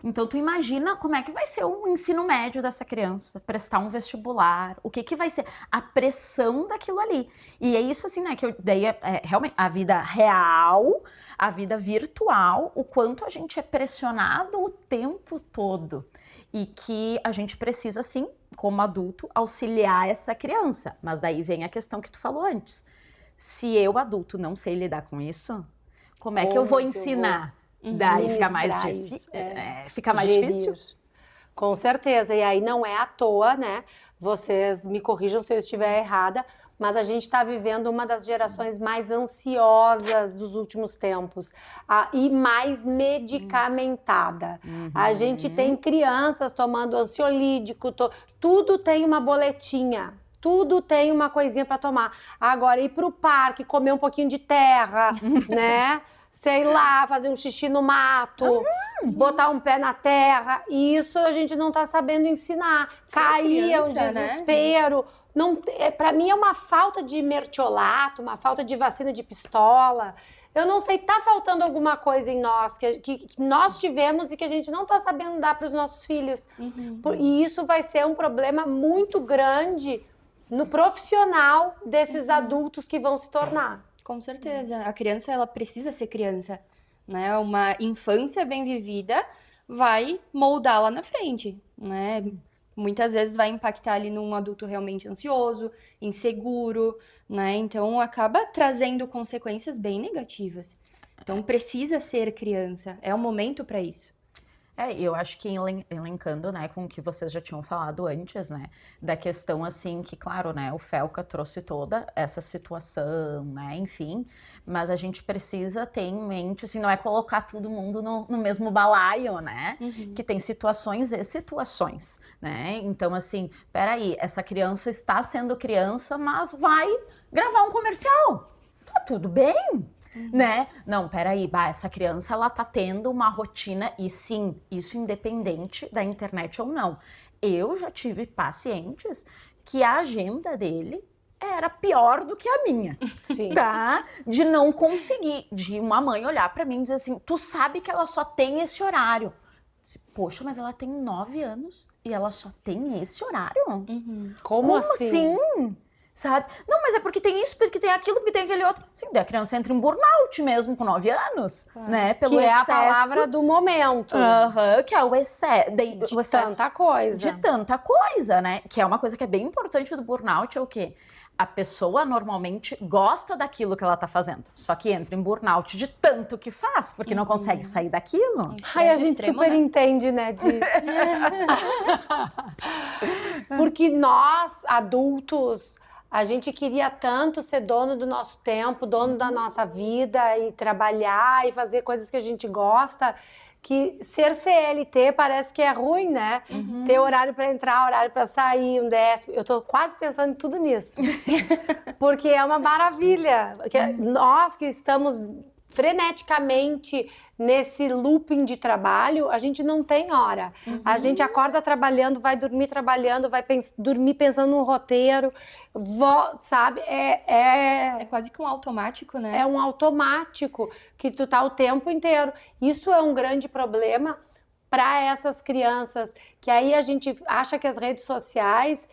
Então, tu imagina como é que vai ser o ensino médio dessa criança, prestar um vestibular, o que vai ser a pressão daquilo ali. E é isso assim, né, que daí realmente a vida real, a vida virtual, o quanto a gente é pressionado o tempo todo. E que a gente precisa, sim, como adulto, auxiliar essa criança. Mas daí vem a questão que tu falou antes. Se eu, adulto, não sei lidar com isso, como é que eu vou ensinar? Daí fica mais difícil. Fica mais difícil. Com certeza. E aí não é à toa, né? Vocês me corrijam se eu estiver errada, mas a gente está vivendo uma das gerações mais ansiosas dos últimos tempos e mais medicamentada. A gente tem crianças tomando ansiolítico, tudo tem uma boletinha. Tudo tem uma coisinha para tomar. Agora, ir para o parque, comer um pouquinho de terra, né? Sei lá, fazer um xixi no mato, botar um pé na terra. Isso a gente não está sabendo ensinar. Cair é um desespero. Né? Para mim é uma falta de mertiolato, uma falta de vacina de pistola. Eu não sei, tá faltando alguma coisa em nós que nós tivemos e que a gente não está sabendo dar para os nossos filhos. E isso vai ser um problema muito grande no profissional desses adultos que vão se tornar. Com certeza. A criança, ela precisa ser criança, né? Uma infância bem vivida vai moldar lá na frente, né? Muitas vezes vai impactar ali num adulto realmente ansioso, inseguro, né? Então, acaba trazendo consequências bem negativas. Então precisa ser criança, é o momento para isso. Eu acho que elencando, né, com o que vocês já tinham falado antes, né, da questão, assim, que, claro, né, o Felca trouxe toda essa situação, né, enfim, mas a gente precisa ter em mente, assim, não é colocar todo mundo no mesmo balaio, né, que tem situações e situações, né, então, assim, peraí, essa criança está sendo criança, mas vai gravar um comercial, tá tudo bem? Né? Não, peraí, essa criança ela tá tendo uma rotina, e sim, isso independente da internet ou não. Eu já tive pacientes que a agenda dele era pior do que a minha, Sim. tá? De não conseguir, de uma mãe olhar pra mim e dizer assim, tu sabe que ela só tem esse horário. Poxa, mas ela tem 9 anos e ela só tem esse horário? Como assim? Sabe? Não, mas é porque tem isso, porque tem aquilo, porque tem aquele outro. Sim, daí a criança entra em burnout mesmo com 9 anos, né? Pelo que é a excesso. palavra do momento. Que é o excesso. De tanta coisa. De tanta coisa, né? Que é uma coisa que é bem importante do burnout, é o quê? A pessoa normalmente gosta daquilo que ela tá fazendo. Só que entra em burnout de tanto que faz, porque não consegue sair daquilo. Ai, a gente super entende, né? Porque nós, adultos, a gente queria tanto ser dono do nosso tempo, dono da nossa vida e trabalhar e fazer coisas que a gente gosta, que ser CLT parece que é ruim, né? Ter horário para entrar, horário para sair, um décimo. Eu tô quase pensando em tudo nisso. Porque é uma maravilha. Porque nós que estamos freneticamente nesse looping de trabalho, a gente não tem hora. A gente acorda trabalhando, vai dormir trabalhando, vai dormir pensando no roteiro, sabe? É quase que um automático, né? É um automático que tu tá o tempo inteiro. Isso é um grande problema para essas crianças, que aí a gente acha que as redes sociais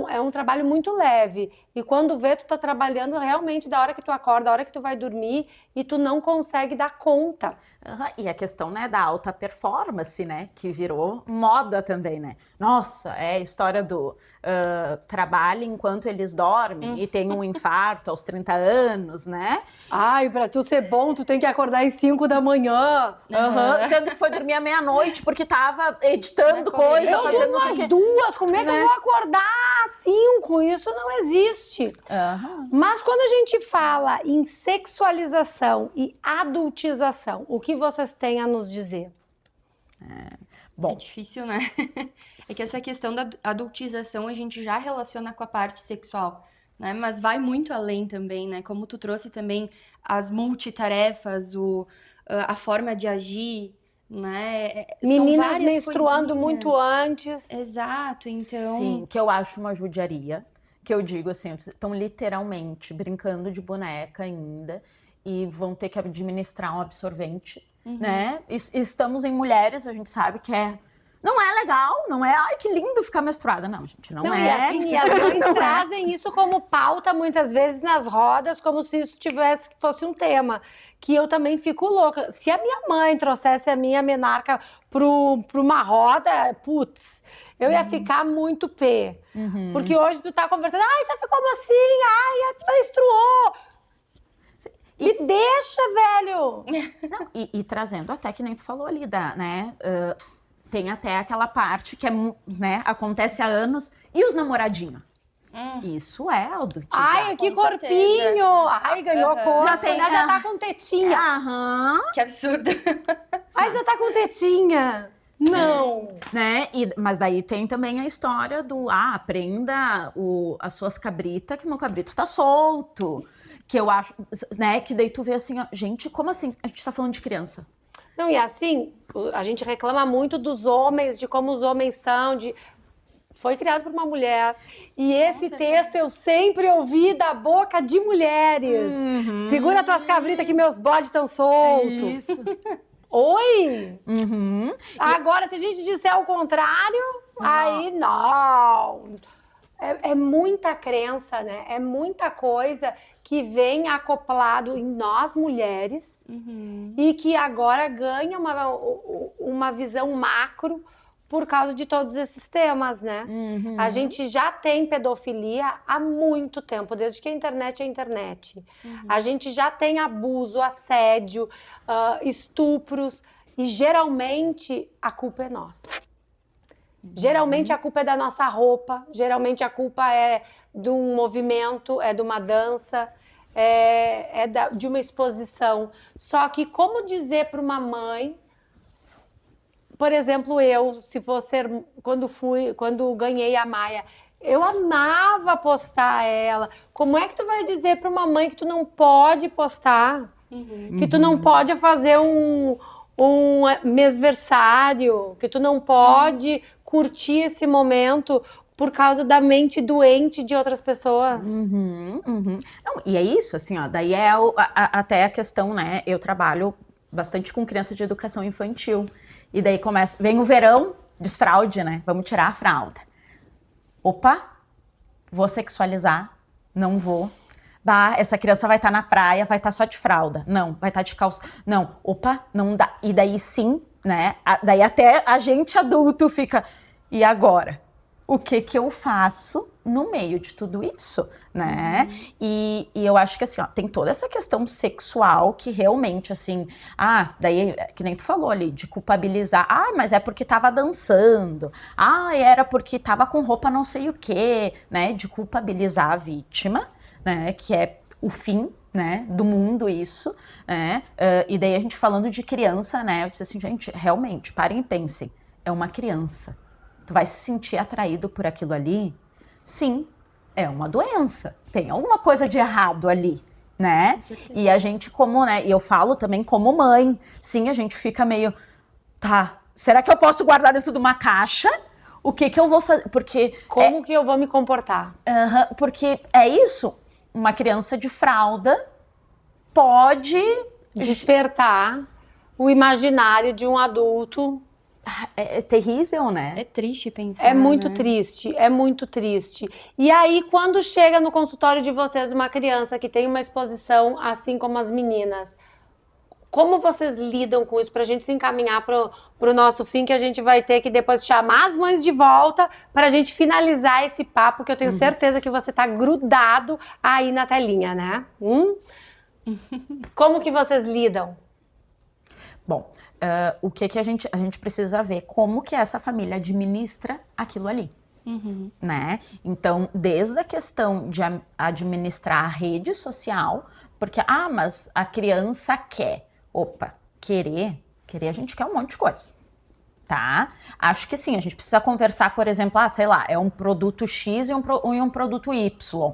é um trabalho muito leve. E quando vê, tu tá trabalhando realmente da hora que tu acorda, da hora que tu vai dormir, e tu não consegue dar conta. E a questão, né, da alta performance, né, que virou moda também, né? Nossa, é a história do trabalho enquanto eles dormem e tem um infarto aos 30 anos, né? Ai, pra tu ser bom, tu tem que acordar às 5 da manhã. Sendo que foi dormir à meia-noite porque tava editando coisa, fazendo às 2, como é que eu vou acordar às 5? Isso não existe. Mas quando a gente fala em sexualização e adultização, o que vocês têm a nos dizer? É difícil, né? É que essa questão da adultização a gente já relaciona com a parte sexual, né? Mas vai muito além também, né? Como tu trouxe também as multitarefas, a forma de agir, né? Meninas menstruando muito antes. Exato, então... Sim, que eu acho uma judiaria, que eu digo assim, estão literalmente brincando de boneca ainda e vão ter que administrar um absorvente, né? Estamos em mulheres, a gente sabe que não é legal, não é, ai, que lindo ficar menstruada. Não, gente, não é. E assim, e as mães trazem isso como pauta muitas vezes nas rodas, como se isso fosse um tema. Que eu também fico louca. Se a minha mãe trouxesse a minha menarca pra uma roda, putz, eu ia ficar muito pé. Porque hoje tu tá conversando, ai, já ficou como assim? Ai, menstruou. Me deixa, velho! Não, e trazendo até que nem tu falou ali, né? Tem até aquela parte que né, acontece há anos. E os namoradinhos? Isso é adultizar. Ai, que corpinho! Ai, ganhou corpo. Já tá com tetinha. Que absurdo. Ai, já tá com tetinha. Não. Né? Mas daí tem também a história do, aprenda as suas cabritas, que meu cabrito tá solto. Que eu acho, né, que daí tu vê assim, ó, gente, como assim? A gente tá falando de criança. Não, e assim, a gente reclama muito dos homens, de como os homens são, foi criado por uma mulher. E esse texto eu sempre ouvi da boca de mulheres. Segura tuas cabritas que meus bodes estão soltos. Isso. Oi? Agora, se a gente disser o contrário, aí não. É muita crença, né? É muita coisa que vem acoplado em nós mulheres e que agora ganha uma visão macro por causa de todos esses temas, né? A gente já tem pedofilia há muito tempo, desde que a internet é internet. A gente já tem abuso, assédio, estupros, e geralmente a culpa é nossa. Geralmente a culpa é da nossa roupa, geralmente a culpa é de um movimento, é de uma dança, de uma exposição. Só que como dizer para uma mãe, por exemplo, eu, se fosse, quando ganhei a Maia, eu amava postar ela. Como é que tu vai dizer para uma mãe que tu não pode postar? Que tu não pode fazer um mêsversário, que tu não pode curtir esse momento por causa da mente doente de outras pessoas. Não, e é isso, assim, ó, daí até a questão, né, eu trabalho bastante com criança de educação infantil, e daí vem o verão, desfraude, né, vamos tirar a fralda. Opa, vou sexualizar, não vou. Bah, essa criança vai estar na praia, vai estar só de fralda. Não, vai estar de calça. Não, opa, não dá. E daí sim, né? Daí até a gente adulto fica, e agora? O que eu faço no meio de tudo isso, né? E eu acho que assim, ó, tem toda essa questão sexual que realmente, assim, daí, que nem tu falou ali, de culpabilizar. Mas é porque tava dançando. Era porque tava com roupa não sei o quê, né? De culpabilizar a vítima, né? Que é o fim, né, do mundo isso, né? E daí a gente falando de criança, né? Eu disse assim, gente, realmente, parem e pensem. É uma criança. Tu vai se sentir atraído por aquilo ali? Sim, é uma doença. Tem alguma coisa de errado ali, né? E a gente como, né? E eu falo também como mãe. Sim, a gente fica meio... Tá, será que eu posso guardar dentro de uma caixa? O que eu vou fazer? Porque... Como que eu vou me comportar? Porque é isso. Uma criança de fralda pode... despertar o imaginário de um adulto. É terrível, né? É triste pensar, É muito né? triste, é muito triste. E aí, quando chega no consultório de vocês uma criança que tem uma exposição, assim como as meninas, como vocês lidam com isso, pra gente se encaminhar pro nosso fim, que a gente vai ter que depois chamar as mães de volta pra gente finalizar esse papo, que eu tenho certeza que você tá grudado aí na telinha, né? Como que vocês lidam? Bom, o que a gente precisa ver? Como que essa família administra aquilo ali, né? Então, desde a questão de administrar a rede social, porque, mas a criança quer. Opa, querer a gente quer um monte de coisa, tá? Acho que sim, a gente precisa conversar, por exemplo, sei lá, é um produto X e um produto Y.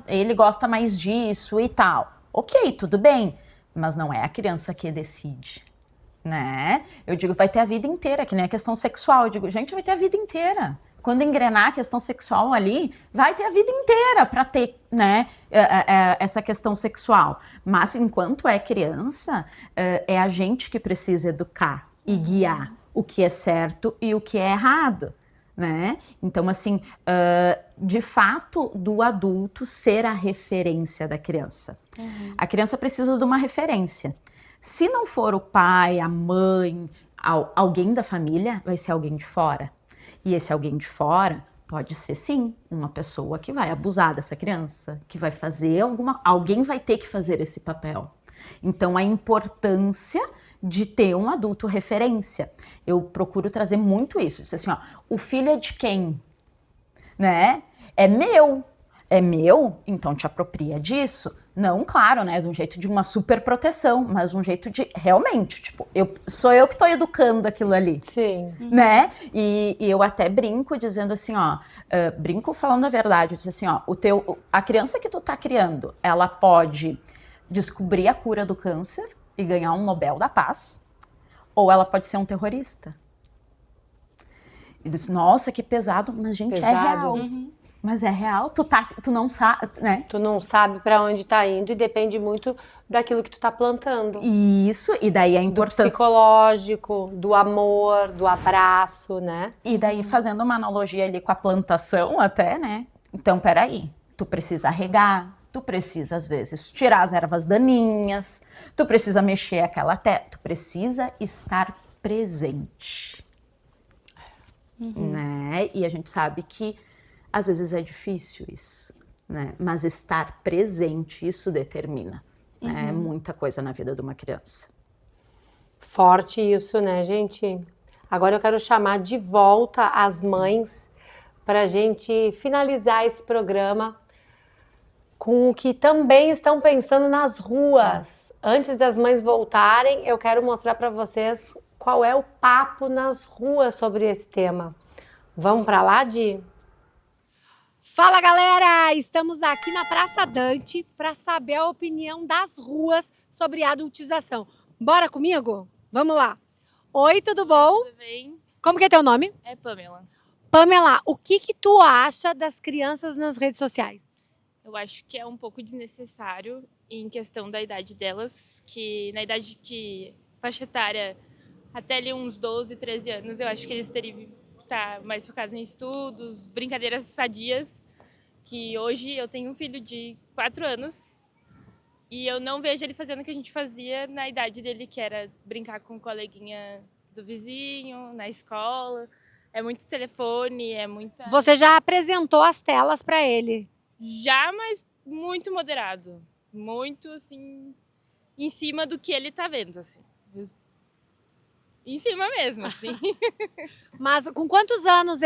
Ele gosta mais disso e tal. Ok, tudo bem, mas não é a criança que decide, né? Eu digo, vai ter a vida inteira, que nem a questão sexual. Eu digo, gente, vai ter a vida inteira. Quando engrenar a questão sexual ali, vai ter a vida inteira para ter, né, essa questão sexual. Mas enquanto é criança, é a gente que precisa educar e guiar o que é certo e o que é errado, né? Então, assim, de fato, do adulto ser a referência da criança. A criança precisa de uma referência. Se não for o pai, a mãe, alguém da família, vai ser alguém de fora. E esse alguém de fora pode ser, sim, uma pessoa que vai abusar dessa criança, que vai fazer alguém vai ter que fazer esse papel. Então, a importância de ter um adulto referência. Eu procuro trazer muito isso. Diz assim, o filho é de quem? Né? É meu, então te apropria disso. Não, claro, né, de um jeito de uma super proteção, mas um jeito de, realmente, tipo, sou eu que tô educando aquilo ali. Sim. Né? E eu até brinco dizendo assim, brinco falando a verdade, eu digo assim, a criança que tu tá criando, ela pode descobrir a cura do câncer e ganhar um Nobel da Paz, ou ela pode ser um terrorista. E diz, nossa, que pesado, mas gente, é real. Mas é real, tu não sabe, né? Tu não sabe pra onde tá indo e depende muito daquilo que tu tá plantando. Isso, e daí a importância... Do psicológico, do amor, do abraço, né? E daí fazendo uma analogia ali com a plantação até, né? Então, peraí, tu precisa regar, tu precisa, às vezes, tirar as ervas daninhas, tu precisa mexer aquela terra, tu precisa estar presente. né? E a gente sabe que às vezes é difícil isso, né? Mas estar presente, isso determina, né? Muita coisa na vida de uma criança. Forte isso, né, gente? Agora eu quero chamar de volta as mães para a gente finalizar esse programa com o que também estão pensando nas ruas. Antes das mães voltarem, eu quero mostrar para vocês qual é o papo nas ruas sobre esse tema. Vamos para lá, Di? Fala, galera! Estamos aqui na Praça Dante para saber a opinião das ruas sobre a adultização. Bora comigo? Vamos lá. Oi, tudo bom? Tudo bem? Como que é teu nome? É Pamela. Pamela, o que tu acha das crianças nas redes sociais? Eu acho que é um pouco desnecessário em questão da idade delas, que na idade que faixa etária até ali uns 12, 13 anos, eu acho que eles teriam que estar mais focados em estudos, brincadeiras sadias, que hoje eu tenho um filho de 4 anos e eu não vejo ele fazendo o que a gente fazia na idade dele, que era brincar com o coleguinha do vizinho, na escola. É muito telefone, é muita... Você já apresentou as telas para ele? Já, mas muito moderado. Muito, assim, em cima do que ele tá vendo, assim. Em cima mesmo, assim. Mas com quantos anos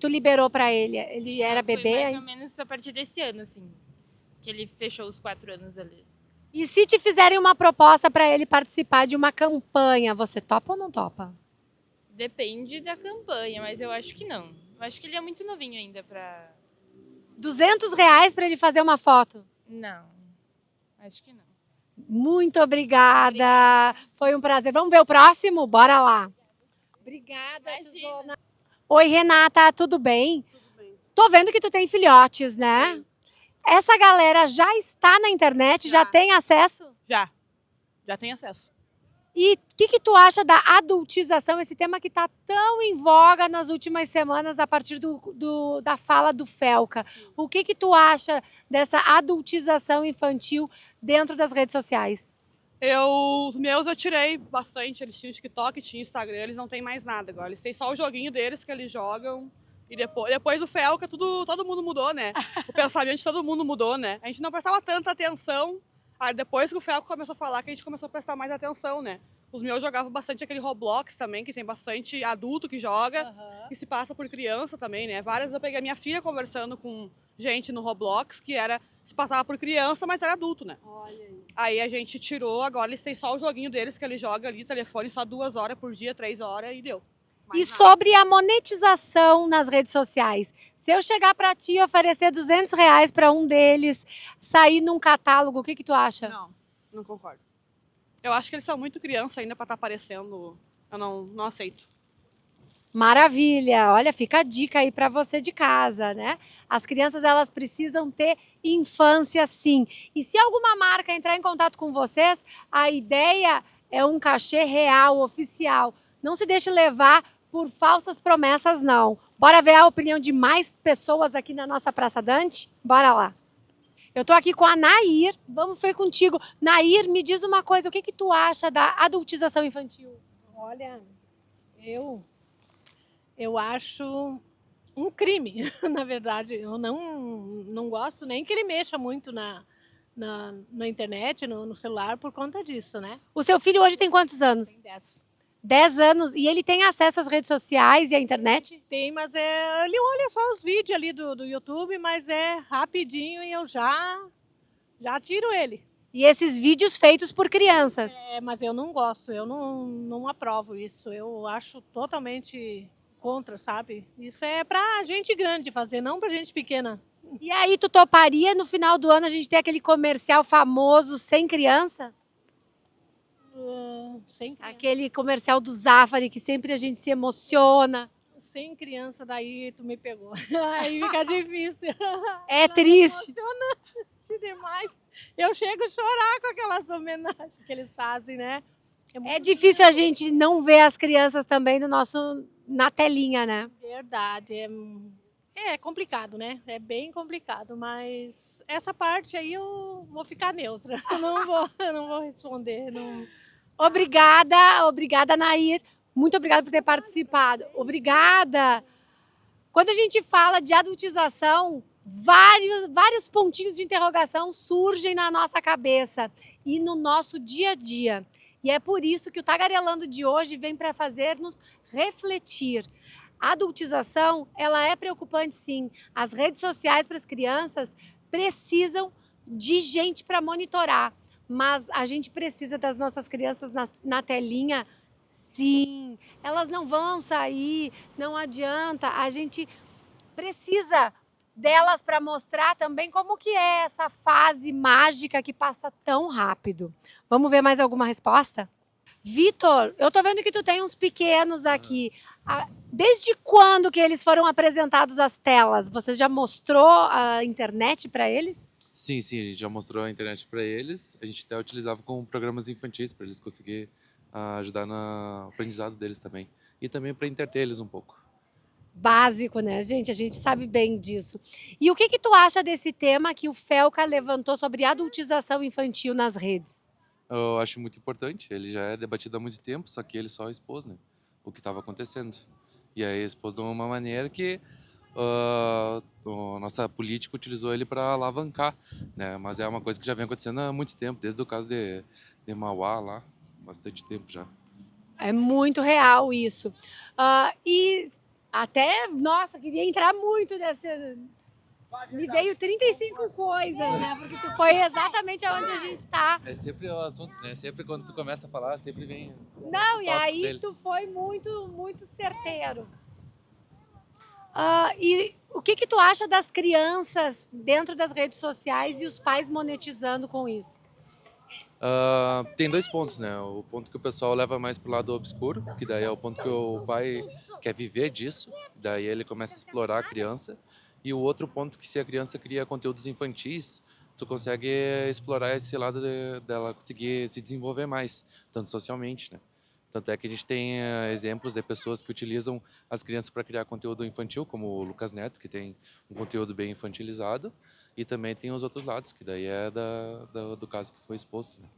tu liberou para ele? Ele era Foi bebê? mais ou menos a partir desse ano, assim, que ele fechou os 4 anos ali. E se te fizerem uma proposta para ele participar de uma campanha, você topa ou não topa? Depende da campanha, mas eu acho que não. Eu acho que ele é muito novinho ainda pra... R$200 para ele fazer uma foto? Não, acho que não. Muito obrigada. Foi um prazer. Vamos ver o próximo? Bora lá. Obrigada, Xizona. Oi, Renata, tudo bem? Tudo bem. Tô vendo que tu tem filhotes, né? Sim. Essa galera já está na internet, já tem acesso? Já tem acesso. E o que tu acha da adultização, esse tema que está tão em voga nas últimas semanas a partir da fala do Felca? O que tu acha dessa adultização infantil dentro das redes sociais? Os meus eu tirei bastante, eles tinham TikTok, tinham Instagram, eles não têm mais nada agora. Eles têm só o joguinho deles que eles jogam. E depois do Felca, todo mundo mudou, né? O pensamento de todo mundo mudou, né? A gente não prestava tanta atenção. Aí depois que o Felca começou a falar, que a gente começou a prestar mais atenção, né? Os meus jogavam bastante aquele Roblox também, que tem bastante adulto que joga, e se passa por criança também, né? Eu peguei a minha filha conversando com gente no Roblox, que se passava por criança, mas era adulto, né? Olha aí a gente tirou, agora eles têm só o joguinho deles, que eles jogam ali, telefone, só 2 horas por dia, 3 horas, e deu. E sobre a monetização nas redes sociais, se eu chegar para ti e oferecer R$200 para um deles sair num catálogo, o que tu acha? Não concordo. Eu acho que eles são muito criança ainda para estar aparecendo. Eu não aceito. Maravilha! Olha, fica a dica aí para você de casa, né? As crianças, elas precisam ter infância, sim. E se alguma marca entrar em contato com vocês, a ideia é um cachê real, oficial. Não se deixe levar por falsas promessas, não. Bora ver a opinião de mais pessoas aqui na nossa Praça Dante? Bora lá. Eu tô aqui com a Nair. Vamos ver contigo. Nair, me diz uma coisa. O que tu acha da adultização infantil? Olha, eu acho um crime, na verdade. Eu não gosto nem que ele mexa muito na internet, no celular, por conta disso, né? O seu filho hoje tem quantos anos? Tem 10. 10 anos. E ele tem acesso às redes sociais e à internet? Tem, mas ele olha só os vídeos ali do YouTube, mas é rapidinho e eu já tiro ele. E esses vídeos feitos por crianças? Mas eu não gosto, eu não aprovo isso. Eu acho totalmente contra, sabe? Isso é pra gente grande fazer, não pra gente pequena. E aí, tu toparia no final do ano a gente ter aquele comercial famoso sem criança? Sem criança. Aquele comercial do Zafari, que sempre a gente se emociona. Sem criança, daí tu me pegou. Aí fica difícil. É triste. Emocionante demais. Eu chego a chorar com aquelas homenagens que eles fazem, né? É difícil a gente não ver as crianças também na telinha, né? Verdade. É complicado, né? É bem complicado, mas essa parte aí eu vou ficar neutra. Eu não vou responder. Não... Obrigada, Nair. Muito obrigada por ter participado. Obrigada! Quando a gente fala de adultização, vários pontinhos de interrogação surgem na nossa cabeça e no nosso dia a dia. E é por isso que o Tagarelando de hoje vem para fazer-nos refletir. A adultização, ela é preocupante sim. As redes sociais para as crianças precisam de gente para monitorar. Mas a gente precisa das nossas crianças na telinha. Sim, elas não vão sair, não adianta. A gente precisa delas para mostrar também como que é essa fase mágica que passa tão rápido. Vamos ver mais alguma resposta? Vitor, eu tô vendo que tu tem uns pequenos aqui. Desde quando que eles foram apresentados às telas? Você já mostrou a internet para eles? Sim, a gente já mostrou a internet para eles. A gente até utilizava com programas infantis para eles conseguirem ajudar no aprendizado deles também. E também para entreter eles um pouco. Básico, né, gente? A gente sabe bem disso. E o que tu acha desse tema que o Felca levantou sobre adultização infantil nas redes? Eu acho muito importante. Ele já é debatido há muito tempo, só que ele só expôs, né, o que estava acontecendo. E aí expôs de uma maneira que a nossa política utilizou ele para alavancar, né? Mas é uma coisa que já vem acontecendo há muito tempo, desde o caso de Mauá lá, bastante tempo já. É muito real isso. E até, nossa, queria entrar muito nessa... Me veio 35 coisas, né? Porque tu foi exatamente aonde a gente tá. É sempre o assunto, né? Sempre quando tu começa a falar, sempre vem... Não, e aí tu foi muito certeiro. E o que tu acha das crianças dentro das redes sociais e os pais monetizando com isso? Tem dois pontos, né? O ponto que o pessoal leva mais pro lado obscuro, que daí é o ponto que o pai quer viver disso, daí ele começa a explorar a criança. E o outro ponto que se a criança cria conteúdos infantis, tu consegue explorar esse lado dela conseguir se desenvolver mais, tanto socialmente, né? Tanto é que a gente tem exemplos de pessoas que utilizam as crianças para criar conteúdo infantil, como o Lucas Neto, que tem um conteúdo bem infantilizado, e também tem os outros lados, que daí é do caso que foi exposto, né?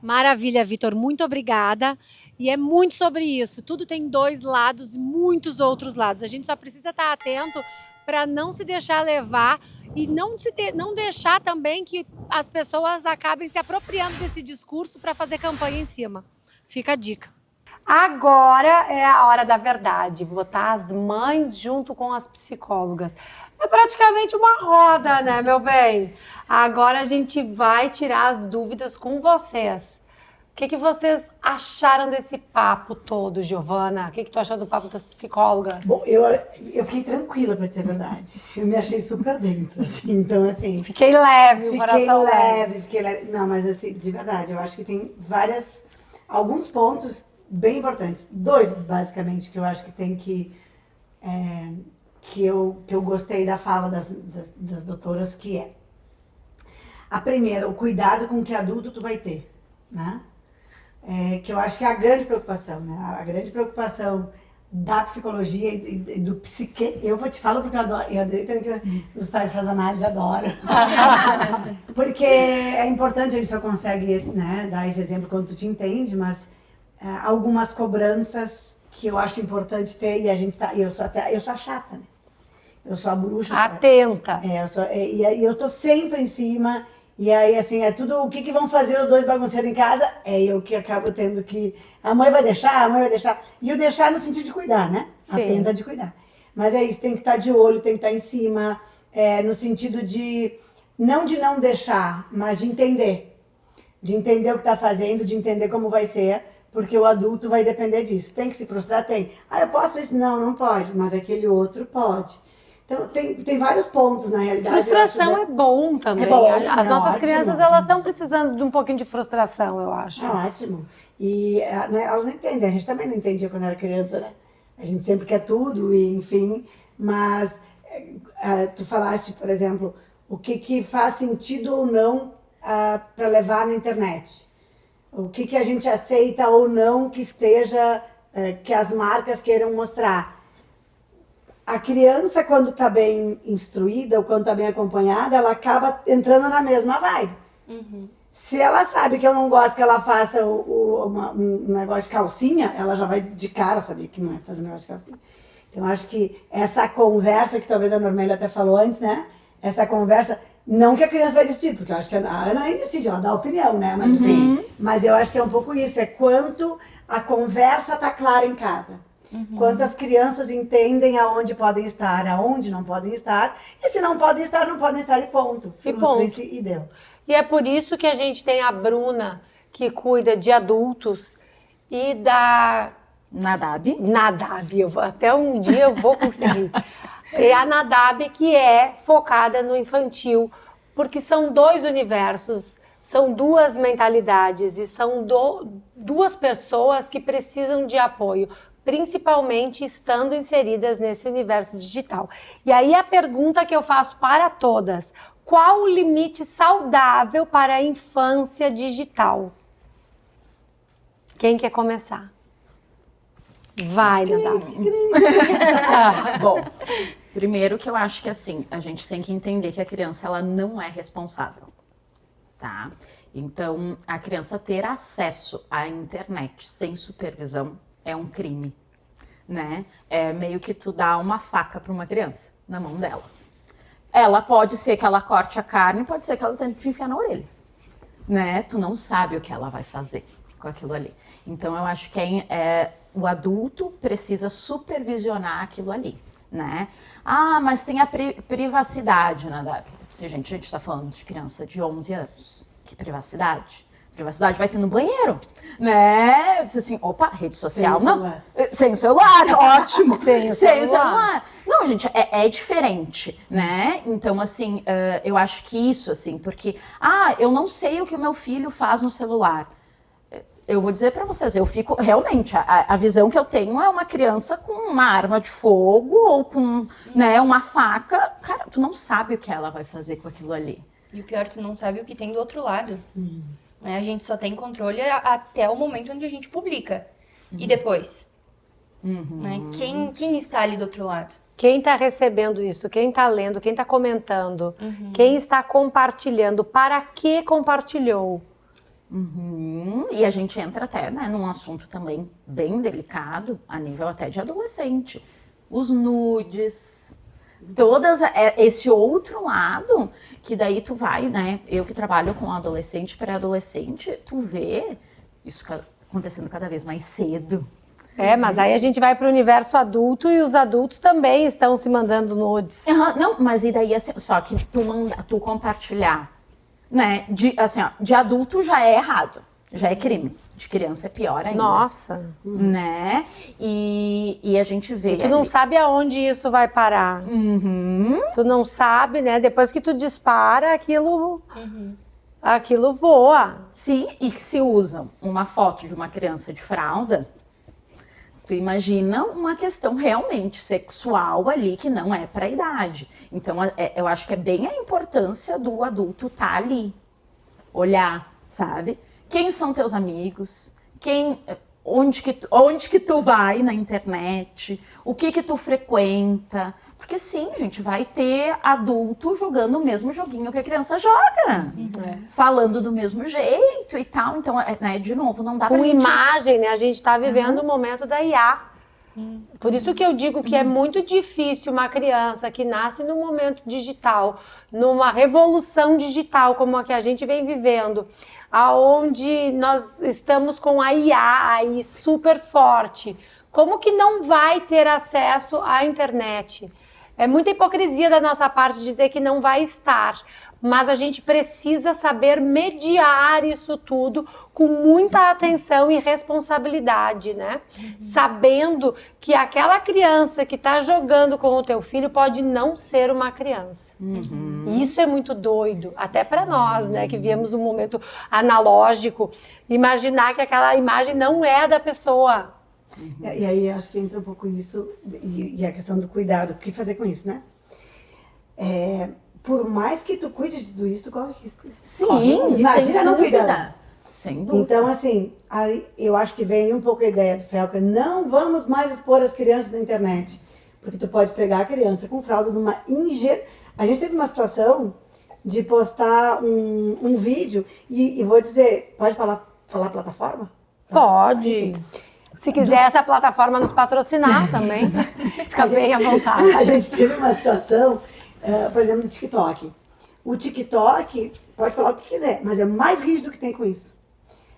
Maravilha, Vitor, muito obrigada. E é muito sobre isso. Tudo tem dois lados e muitos outros lados. A gente só precisa estar atento para não se deixar levar e não deixar também que as pessoas acabem se apropriando desse discurso para fazer campanha em cima. Fica a dica. Agora é a hora da verdade. Botar as mães junto com as psicólogas. É praticamente uma roda, né, meu bem? Agora a gente vai tirar as dúvidas com vocês. O que vocês acharam desse papo todo, Giovana? O que tu achou do papo das psicólogas? Bom, eu fiquei tranquila, pra dizer a verdade. Eu me achei super dentro, assim. Então, assim... Fiquei leve, o coração leve. Fiquei leve. Não, mas assim, de verdade, eu acho que tem alguns pontos bem importantes. Dois, basicamente, que eu acho que tem que eu gostei da fala das doutoras, que é a primeira, o cuidado com que adulto tu vai ter, né? Que eu acho que é a grande preocupação, né? A grande preocupação da psicologia e do psique. Eu vou te falar porque eu adoro também, os pais fazem análise, adoro. Porque é importante, a gente só consegue, né, dar esse exemplo quando tu te entende, mas algumas cobranças que eu acho importante ter, e a gente eu sou a chata, né? Eu sou a bruxa. Atenta. E eu tô sempre em cima. E aí, assim, é tudo o que vão fazer os dois bagunceiros em casa, é eu que acabo tendo que... A mãe vai deixar. E o deixar no sentido de cuidar, né? Sim. Atenta de cuidar. Mas é isso, tem que estar de olho, tem que estar em cima, no sentido de não deixar, mas de entender. De entender o que está fazendo, de entender como vai ser, porque o adulto vai depender disso. Tem que se frustrar? Tem. Eu posso isso? Não pode, mas aquele outro pode. Então, tem vários pontos, na realidade. Frustração é bom também. É bom, As nossas ótimo. crianças, elas estão precisando de um pouquinho de frustração, eu acho. É ótimo. E elas não entendem. A gente também não entendia quando era criança, né? A gente sempre quer tudo, e enfim. Mas tu falaste, por exemplo, o que faz sentido ou não para levar na internet. O que a gente aceita ou não que esteja, que as marcas queiram mostrar. A criança, quando está bem instruída ou quando está bem acompanhada, ela acaba entrando na mesma vibe. Uhum. Se ela sabe que eu não gosto que ela faça um negócio de calcinha, ela já vai de cara saber que não é fazer um negócio de calcinha. Então, eu acho que essa conversa, que talvez a Normélia até falou antes, né? Essa conversa, não que a criança vai decidir, porque eu acho que a Ana nem decide, ela dá opinião, né? Mas, mas eu acho que é um pouco isso, é quanto a conversa tá clara em casa. Quantas crianças entendem aonde podem estar, aonde não podem estar. E se não podem estar, não podem estar e ponto. Frustrem-se e deu. E é por isso que a gente tem a Bruna, que cuida de adultos, e da... Nadab, até um dia eu vou conseguir. É a Nadab, que é focada no infantil, porque são 2 universos, são 2 mentalidades e são 2 pessoas que precisam de apoio, principalmente estando inseridas nesse universo digital. E aí a pergunta que eu faço para todas: qual o limite saudável para a infância digital? Quem quer começar? Vai, Nadab. Bom, primeiro que eu acho que assim, a gente tem que entender que a criança ela não é responsável, tá? Então, a criança ter acesso à internet sem supervisão é um crime, né? É meio que tu dá uma faca para uma criança na mão dela. Ela pode ser que ela corte a carne, pode ser que ela tente te enfiar na orelha, né? Tu não sabe o que ela vai fazer com aquilo ali. Então, eu acho que o adulto precisa supervisionar aquilo ali, né? Ah, mas tem a privacidade, Nadab. Se a gente está falando de criança de 11 anos, que privacidade? Privacidade vai ter no banheiro, né? Eu disse assim, opa, rede social, não. Sem o celular, ótimo. Sem o celular. Não, gente, é diferente, né? Então, assim, eu acho que isso, assim, porque, eu não sei o que o meu filho faz no celular. Eu vou dizer para vocês, eu fico, realmente, a visão que eu tenho é uma criança com uma arma de fogo ou com, né, uma faca. Cara, tu não sabe o que ela vai fazer com aquilo ali. E o pior, tu não sabe o que tem do outro lado. Né? A gente só tem controle até o momento onde a gente publica. E depois? Né? Quem está ali do outro lado? Quem está recebendo isso? Quem está lendo? Quem está comentando? Quem está compartilhando? Para que compartilhou? E a gente entra até, né, num assunto também bem delicado, a nível até de adolescente. Os nudes, esse outro lado, que daí tu vai, né, eu que trabalho com adolescente, pré-adolescente, tu vê isso acontecendo cada vez mais cedo. Mas aí a gente vai para o universo adulto e os adultos também estão se mandando nudes. Não, mas e daí, assim, só que tu compartilhar, né, de adulto já é errado, já é crime, de criança é pior ainda. Nossa! Né, e a gente vê... E tu não sabe aonde isso vai parar. Tu não sabe, né, depois que tu dispara, aquilo voa. Sim, e que se usam uma foto de uma criança de fralda, tu imagina uma questão realmente sexual ali que não é para a idade. Então, eu acho que é bem a importância do adulto estar ali, olhar, sabe? Quem são teus amigos? Onde que tu vai na internet? O que tu frequenta? Porque sim, gente, vai ter adulto jogando o mesmo joguinho que a criança joga. Falando do mesmo jeito e tal. Então, né, de novo, não dá pra gente... Com imagem, né? A gente tá vivendo o momento da IA. Por isso que eu digo que é muito difícil uma criança que nasce num momento digital, numa revolução digital como a que a gente vem vivendo, aonde nós estamos com a IA aí super forte, como que não vai ter acesso à internet? É muita hipocrisia da nossa parte dizer que não vai estar, mas a gente precisa saber mediar isso tudo com muita atenção e responsabilidade, né? Sabendo que aquela criança que está jogando com o teu filho pode não ser uma criança. E isso é muito doido, até para nós, né? Que viemos um momento analógico, imaginar que aquela imagem não é da pessoa. E aí acho que entra um pouco isso e a questão do cuidado. O que fazer com isso, né? Por mais que tu cuide de tudo isso, tu corre risco. Sim, imagina não cuidar. Sem dúvida. Então, assim, aí eu acho que vem um pouco a ideia do Felca. Não vamos mais expor as crianças na internet. Porque tu pode pegar a criança com fralda numa A gente teve uma situação de postar um vídeo e vou dizer, pode falar plataforma? Pode. Se quiser essa plataforma nos patrocinar também, fica bem à vontade. A gente teve uma situação, por exemplo, no TikTok. O TikTok, pode falar o que quiser, mas é o mais rígido que tem com isso.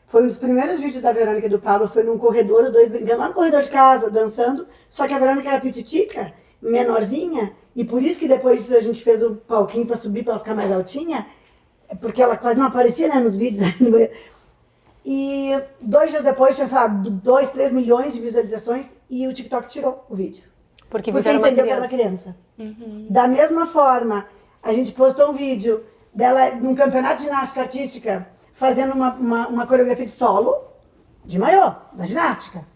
Foi um dos primeiros vídeos da Verônica e do Pablo, foi num corredor, os dois brincando lá no corredor de casa, dançando, só que a Verônica era pititica, menorzinha, e por isso que depois a gente fez o palquinho pra subir, pra ela ficar mais altinha, porque ela quase não aparecia, né, nos vídeos. E 2 dias depois tinha, sei lá, 2, 3 milhões de visualizações e o TikTok tirou o vídeo. Porque entendeu que era uma criança. Da mesma forma, a gente postou um vídeo dela num campeonato de ginástica artística fazendo uma coreografia de solo, de maiô, da ginástica.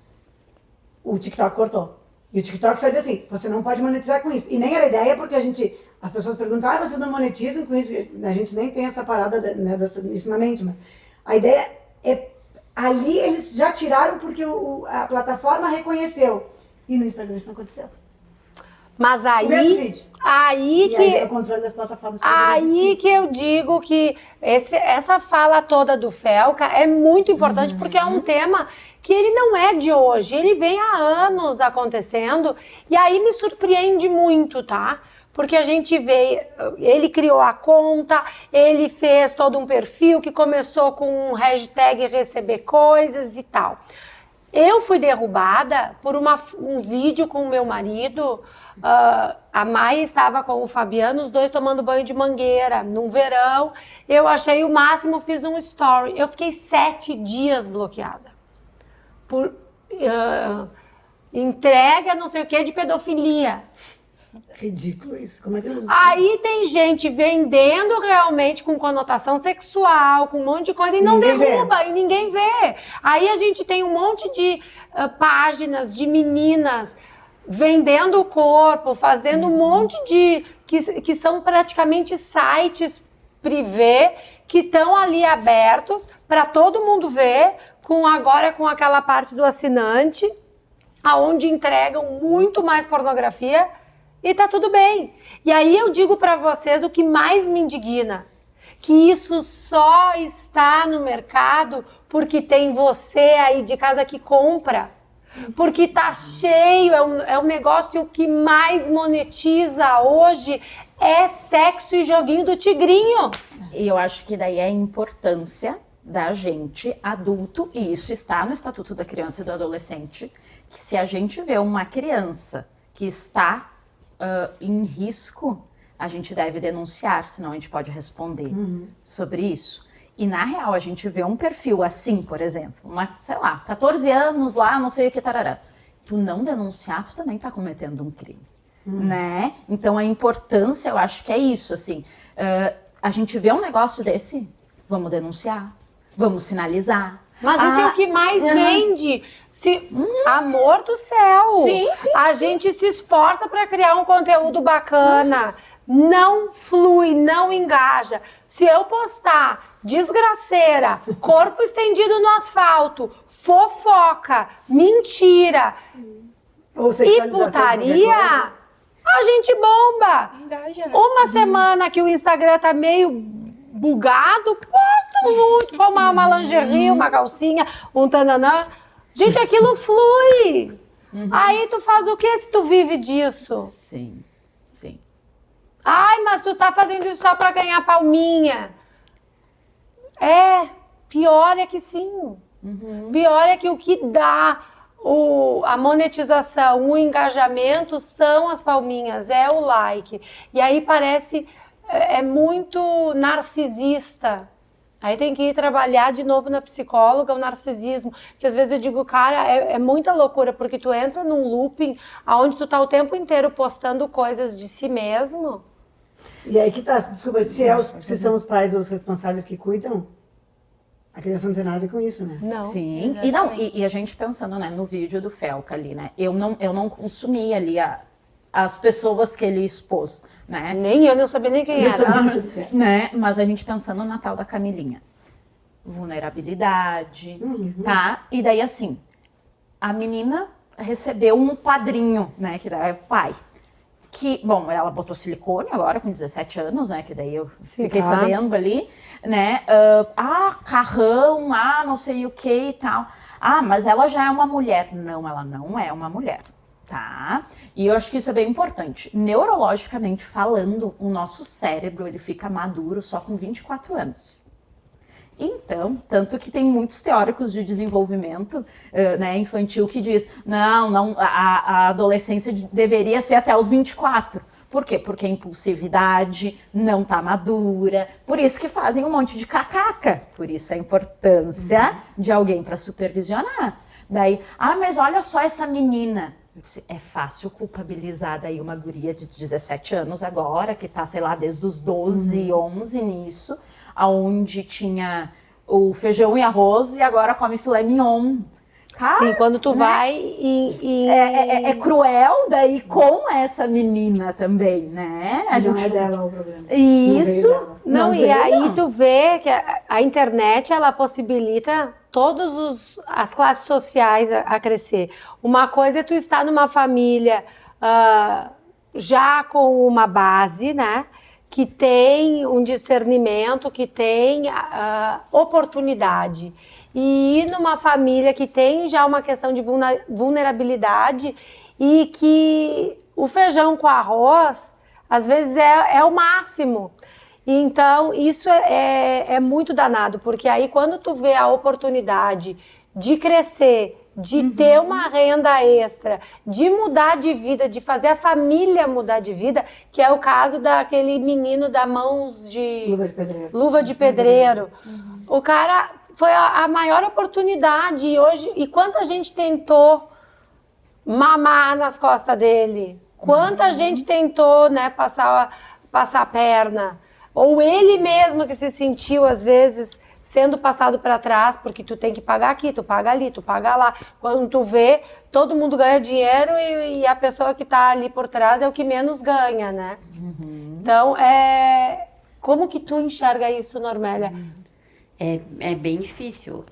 O TikTok cortou. E o TikTok só diz assim, você não pode monetizar com isso. E nem era ideia, porque as pessoas perguntam, vocês não monetizam com isso? A gente nem tem essa parada, né, isso na mente, mas a ideia ali eles já tiraram porque a plataforma reconheceu. E no Instagram isso não aconteceu. Mas aí, O mesmo vídeo. aí E que aí é o controle das plataformas. aí que eu digo que essa fala toda do Felca é muito importante porque é um tema que ele não é de hoje, ele vem há anos acontecendo e aí me surpreende muito, tá? Porque a gente vê, ele criou a conta, ele fez todo um perfil que começou com um hashtag receber coisas e tal. Eu fui derrubada por um vídeo com o meu marido, a Maia estava com o Fabiano, os dois tomando banho de mangueira, num verão, eu achei o máximo, fiz um story. Eu fiquei 7 dias bloqueada. Por entrega não sei o que de pedofilia. Ridículo isso. Como é que eles... Aí tem gente vendendo realmente com conotação sexual, com um monte de coisa e não derruba, e ninguém vê. Aí a gente tem um monte de páginas de meninas vendendo o corpo, fazendo um monte de... que são praticamente sites privê que estão ali abertos para todo mundo ver, agora com aquela parte do assinante, aonde entregam muito mais pornografia. E tá tudo bem. E aí eu digo pra vocês o que mais me indigna. Que isso só está no mercado porque tem você aí de casa que compra. Porque tá cheio, é um negócio que mais monetiza hoje. É sexo e joguinho do tigrinho. E eu acho que daí é a importância da gente, adulto, e isso está no Estatuto da Criança e do Adolescente, que se a gente vê uma criança que está em risco, a gente deve denunciar, senão a gente pode responder sobre isso. E na real, a gente vê um perfil assim, por exemplo, sei lá, 14 anos lá, não sei o que, tarará. Tu não denunciar, tu também tá cometendo um crime, né? Então a importância, eu acho que é isso, assim, a gente vê um negócio desse, vamos denunciar, vamos sinalizar. Mas isso é o que mais vende. Amor do céu. Sim. A gente se esforça para criar um conteúdo bacana. Não flui, não engaja. Se eu postar desgraceira, corpo estendido no asfalto, fofoca, mentira e putaria, a gente bomba. Engaja, né? Uma semana que o Instagram tá meio bugado, posta muito, com uma lingerie, uma calcinha, um tananã. Gente, aquilo flui. Aí tu faz o que se tu vive disso? Sim. Ai, mas tu tá fazendo isso só pra ganhar palminha. Pior é que sim. Pior é que o que dá a monetização, o engajamento são as palminhas, é o like. E aí parece... é muito narcisista. Aí tem que ir trabalhar de novo na psicóloga, o narcisismo. Que às vezes eu digo, cara, é muita loucura, porque tu entra num looping onde tu tá o tempo inteiro postando coisas de si mesmo. E aí que tá, desculpa, se são os pais ou os responsáveis que cuidam, a criança não tem nada a ver com isso, né? Não. Sim, e a gente pensando, né, no vídeo do Felca ali, né? Eu não consumi ali as pessoas que ele expôs, né? Nem eu, não sabia nem quem era. Né? Mas a gente pensando na tal da Camilinha. Vulnerabilidade, tá? E daí, assim, a menina recebeu um padrinho, né? Que é o pai. que, bom, ela botou silicone agora com 17 anos, né? Que daí eu fiquei claro. sabendo ali, né? Carrão, não sei o que e tal. Mas ela já é uma mulher. Não, ela não é uma mulher, tá? E eu acho que isso é bem importante. Neurologicamente falando, o nosso cérebro, ele fica maduro só com 24 anos. Então, tanto que tem muitos teóricos de desenvolvimento né, infantil que diz, não, a adolescência deveria ser até os 24. Por quê? Porque a impulsividade não está madura, por isso que fazem um monte de cacaca, por isso a importância de alguém para supervisionar. Daí, mas olha só essa menina. Eu disse, é fácil culpabilizar daí uma guria de 17 anos agora, que está, sei lá, desde os 12, 11 nisso, aonde tinha o feijão e arroz e agora come filé mignon. Cara, Sim, quando tu né? vai É cruel daí com essa menina também, né? Não é dela o problema. Isso. Não, e veio aí dela. tu vê que a internet, ela possibilita todas as classes sociais a crescer. Uma coisa é tu estar numa família já com uma base, né? Que tem um discernimento, que tem oportunidade. E ir numa família que tem já uma questão de vulnerabilidade e que o feijão com arroz, às vezes, é o máximo. Então, isso é muito danado, porque aí quando tu vê a oportunidade de crescer, de ter uma renda extra, de mudar de vida, de fazer a família mudar de vida, que é o caso daquele menino da mãos de... Luva de pedreiro. O cara foi a maior oportunidade e hoje... E quanta gente tentou mamar nas costas dele? Quanta gente tentou, né, passar a perna? Ou ele mesmo que se sentiu, às vezes, sendo passado para trás, porque tu tem que pagar aqui, tu paga ali, tu paga lá. Quando tu vê, todo mundo ganha dinheiro e a pessoa que está ali por trás é o que menos ganha, né? Então, como que tu enxerga isso, Normélia? É bem difícil.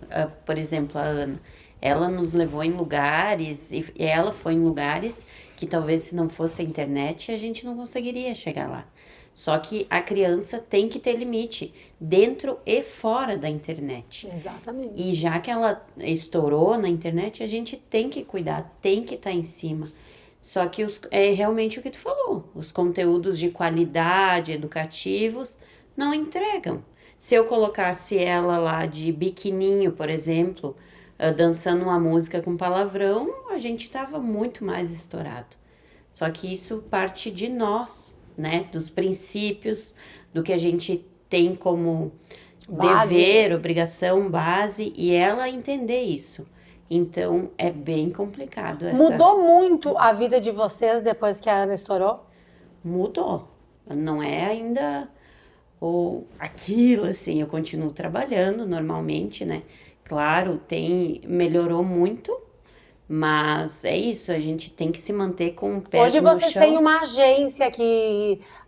Por exemplo, a Ana, ela nos levou em lugares, e ela foi em lugares que talvez se não fosse a internet, a gente não conseguiria chegar lá. Só que a criança tem que ter limite, dentro e fora da internet. Exatamente. E já que ela estourou na internet, a gente tem que cuidar, tem que estar em cima. Só que é realmente o que tu falou, os conteúdos de qualidade, educativos, não entregam. Se eu colocasse ela lá de biquininho, por exemplo, dançando uma música com palavrão, a gente estava muito mais estourado. Só que isso parte de nós, né? Dos princípios, do que a gente tem como dever, obrigação, base, e ela entender isso. Então, é bem complicado. Mudou muito a vida de vocês depois que a Ana estourou? Mudou. Não é ainda ou aquilo, assim, eu continuo trabalhando normalmente, né? Claro, melhorou muito, mas é isso, a gente tem que se manter com o pé no chão. Hoje vocês têm uma agência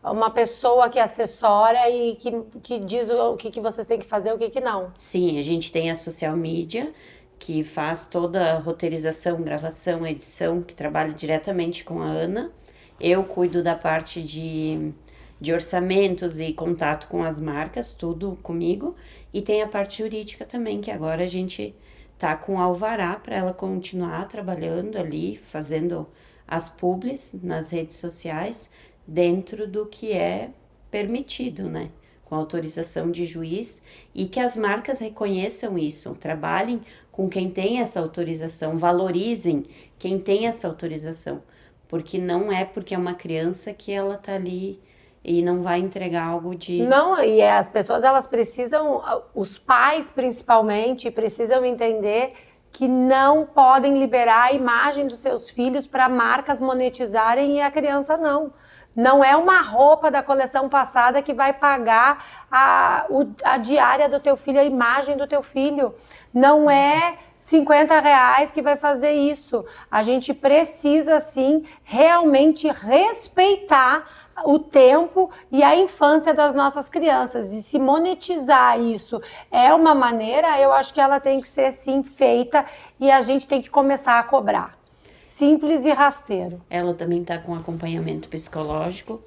uma pessoa que assessora e que diz o que vocês têm que fazer, o que não. Sim, a gente tem a social media, que faz toda a roteirização, gravação, edição, que trabalha diretamente com a Ana. Eu cuido da parte de orçamentos e contato com as marcas, tudo comigo. E tem a parte jurídica também, que agora a gente tá com alvará para ela continuar trabalhando ali, fazendo as publis nas redes sociais, dentro do que é permitido, né? Com autorização de juiz, e que as marcas reconheçam isso, trabalhem com quem tem essa autorização, valorizem quem tem essa autorização, porque não é porque é uma criança que ela tá ali e não vai entregar algo de... Não, e as pessoas, elas precisam, os pais principalmente, precisam entender que não podem liberar a imagem dos seus filhos para marcas monetizarem e a criança não. Não é uma roupa da coleção passada que vai pagar a diária do teu filho, a imagem do teu filho. Não é R$50 que vai fazer isso. A gente precisa, sim, realmente respeitar o tempo e a infância das nossas crianças. E se monetizar isso é uma maneira, eu acho que ela tem que ser, sim, feita e a gente tem que começar a cobrar. simples e rasteiro. Ela também está com acompanhamento psicológico,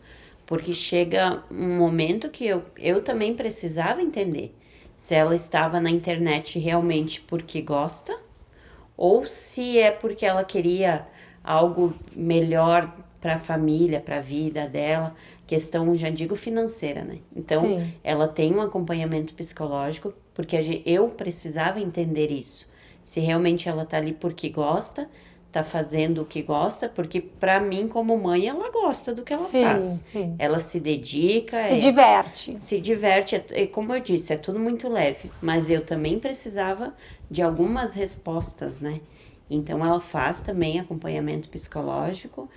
porque chega um momento que eu também precisava entender se ela estava na internet realmente porque gosta ou se é porque ela queria algo melhor para a família, para a vida dela, questão, já digo, financeira, né? Então, Sim. ela tem um acompanhamento psicológico, porque eu precisava entender isso. Se realmente ela tá ali porque gosta, tá fazendo o que gosta, porque para mim, como mãe, ela gosta do que ela faz. Sim. Ela se dedica. Se diverte. Se diverte, como eu disse, é tudo muito leve. Mas eu também precisava de algumas respostas, né? Então, ela faz também acompanhamento psicológico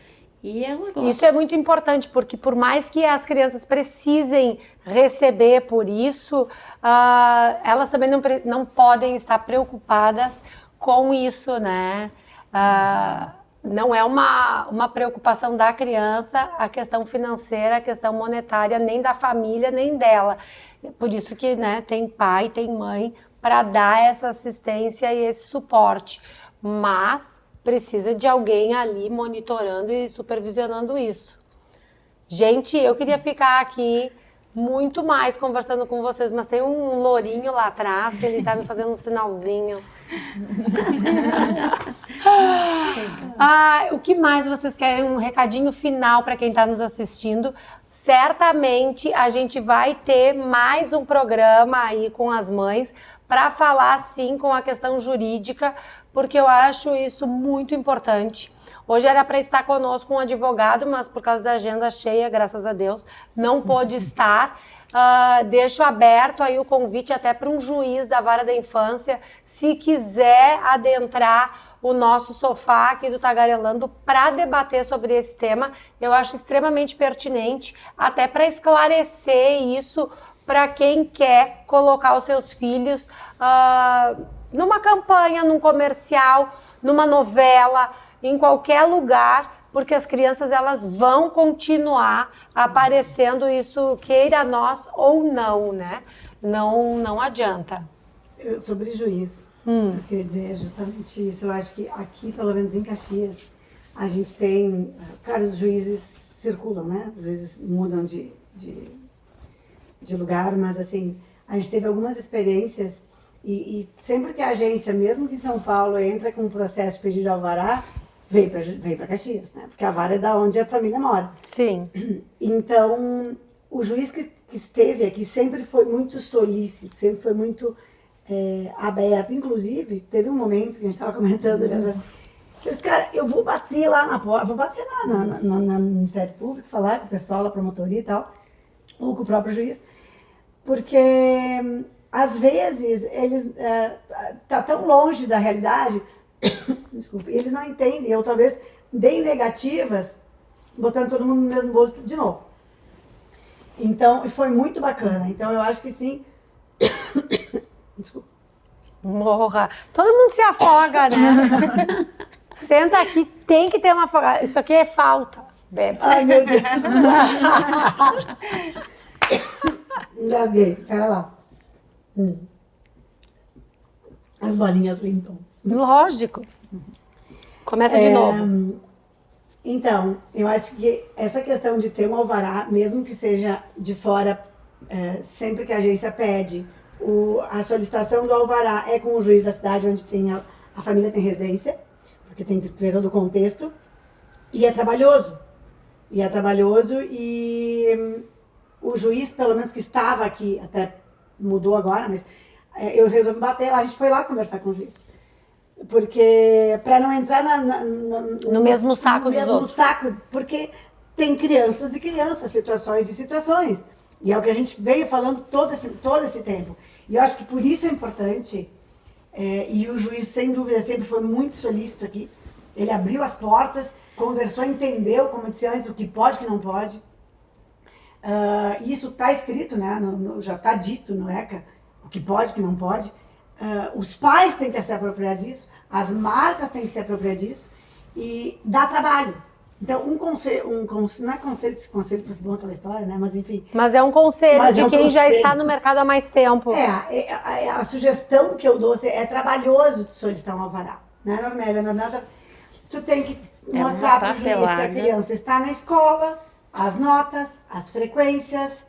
e ela gosta. Isso é muito importante, porque por mais que as crianças precisem receber por isso, elas também não podem estar preocupadas com isso, né? Não é uma preocupação da criança a questão financeira, a questão monetária, nem da família, nem dela. Por isso que, né, tem pai, tem mãe para dar essa assistência e esse suporte. Mas precisa de alguém ali monitorando e supervisionando isso. Gente, eu queria ficar aqui muito mais conversando com vocês, mas tem um lourinho lá atrás que ele tá me fazendo um sinalzinho. O que mais vocês querem? Um recadinho final para quem está nos assistindo. Certamente a gente vai ter mais um programa aí com as mães para falar sim com a questão jurídica, porque eu acho isso muito importante. Hoje era para estar conosco um advogado, mas por causa da agenda cheia, graças a Deus, não pôde estar. Deixo aberto aí o convite até para um juiz da Vara da Infância, se quiser adentrar o nosso sofá aqui do Tagarelando para debater sobre esse tema. Eu acho extremamente pertinente, até para esclarecer isso para quem quer colocar os seus filhos numa campanha, num comercial, numa novela, em qualquer lugar, porque as crianças elas vão continuar aparecendo, isso queira nós ou não, né? Não adianta. Sobre juiz, eu queria dizer justamente isso. Eu acho que aqui, pelo menos em Caxias, a gente tem... Claro, os juízes circulam, né? Os juízes mudam de lugar, mas assim, a gente teve algumas experiências e sempre que a agência, mesmo que em São Paulo, entra com um processo de pedido de alvará, vem para Caxias, né? Porque a vara é da onde a família mora. Sim. Então, o juiz que esteve aqui sempre foi muito solícito, sempre foi muito aberto. Inclusive, teve um momento que a gente estava comentando, que os caras, eu vou bater lá na porta, vou bater lá no Ministério Público, falar com o pessoal, a promotoria e tal, ou com o próprio juiz, porque às vezes eles tá tão longe da realidade, desculpa, eles não entendem. Eu talvez dei negativas, botando todo mundo no mesmo bolo de novo. Então, foi muito bacana. Então, eu acho que sim. Desculpa. Morra. Todo mundo se afoga, né? Senta aqui, tem que ter uma afogada. Isso aqui é falta. Bebe. Ai, meu Deus. Engasguei. Pera lá. As bolinhas limpam. Lógico. Começa de novo. Então, eu acho que essa questão de ter um alvará, mesmo que seja de fora, sempre que a agência pede, a solicitação do alvará é com o juiz da cidade onde a família tem residência, porque tem que ver todo o contexto, e é trabalhoso. E o juiz, pelo menos que estava aqui, até mudou agora, mas eu resolvi bater lá, a gente foi lá conversar com o juiz. Porque, para não entrar no mesmo saco dos outros. No mesmo saco, porque tem crianças e crianças, situações e situações. E é o que a gente veio falando todo esse tempo. E eu acho que por isso é importante, e o juiz, sem dúvida, sempre foi muito solícito aqui. Ele abriu as portas, conversou, entendeu, como eu disse antes, o que pode e o que não pode. Isso está escrito, né? Já está dito no ECA, o que pode e o que não pode. Os pais têm que se apropriar disso, as marcas têm que se apropriar disso, e dá trabalho. Então, não é conselho, se conselho fosse bom aquela história, né? Mas enfim. Mas é um conselho de quem já está no mercado há mais tempo. A sugestão que eu dou é trabalhoso de solicitar um alvará. Né, Normélia? tu tem que É mostrar uma para o juiz que a papelada. criança está na escola, as notas, as frequências,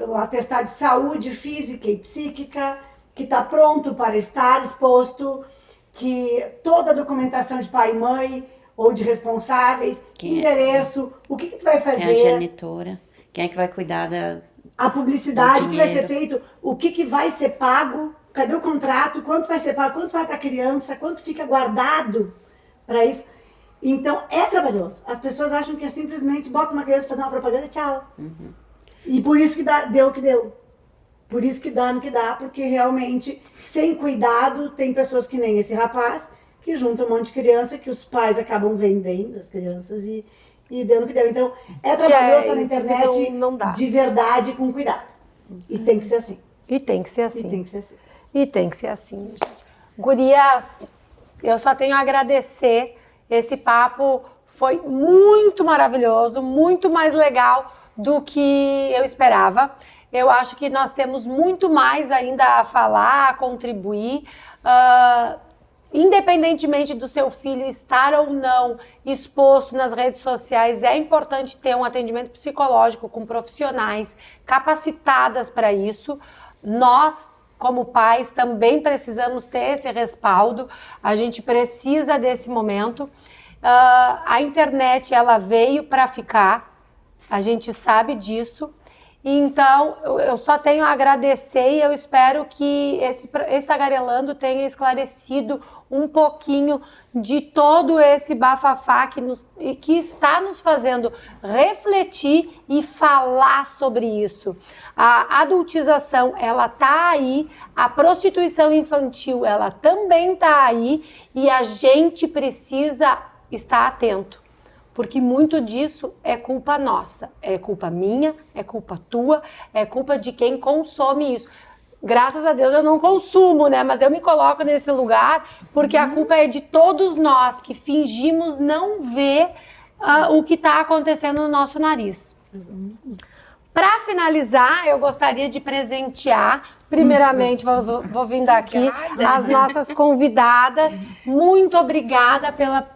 o atestado de saúde física e psíquica, que está pronto para estar exposto, que toda a documentação de pai e mãe ou de responsáveis, endereço, o que tu vai Quem é a fazer, genitora? Quem é que vai cuidar a publicidade, do o que vai ser dinheiro? feito, o que vai ser pago, cadê o contrato, quanto vai ser pago, quanto vai para a criança, quanto fica guardado para isso. Então, é trabalhoso. As pessoas acham que é simplesmente bota uma criança fazer uma propaganda e tchau. E por isso que deu o que deu. Por isso que dá no que dá, porque realmente, sem cuidado, tem pessoas que nem esse rapaz, que juntam um monte de criança, que os pais acabam vendendo as crianças e deu no que deu. Então, é trabalhoso estar na isso que internet não dá. de verdade, com cuidado. E tem que ser assim. E tem que ser assim. E tem que ser assim. E tem que ser assim, gente. Gurias, eu só tenho a agradecer. Esse papo foi muito maravilhoso, muito mais legal do que eu esperava. Eu acho que nós temos muito mais ainda a falar, a contribuir. Independentemente do seu filho estar ou não exposto nas redes sociais, é importante ter um atendimento psicológico com profissionais capacitadas para isso. Nós, como pais, também precisamos ter esse respaldo. A gente precisa desse momento. A internet, ela veio para ficar. A gente sabe disso. Então, eu só tenho a agradecer e eu espero que esse Tagarelando tenha esclarecido um pouquinho de todo esse bafafá que está nos fazendo refletir e falar sobre isso. A adultização, ela tá aí, a prostituição infantil, ela também tá aí e a gente precisa estar atento. Porque muito disso é culpa nossa, é culpa minha, é culpa tua, é culpa de quem consome isso. Graças a Deus eu não consumo, né? Mas eu me coloco nesse lugar porque a culpa é de todos nós que fingimos não ver o que está acontecendo no nosso nariz. Para finalizar, eu gostaria de presentear, primeiramente, vou vir daqui, as nossas convidadas. Muito obrigada pela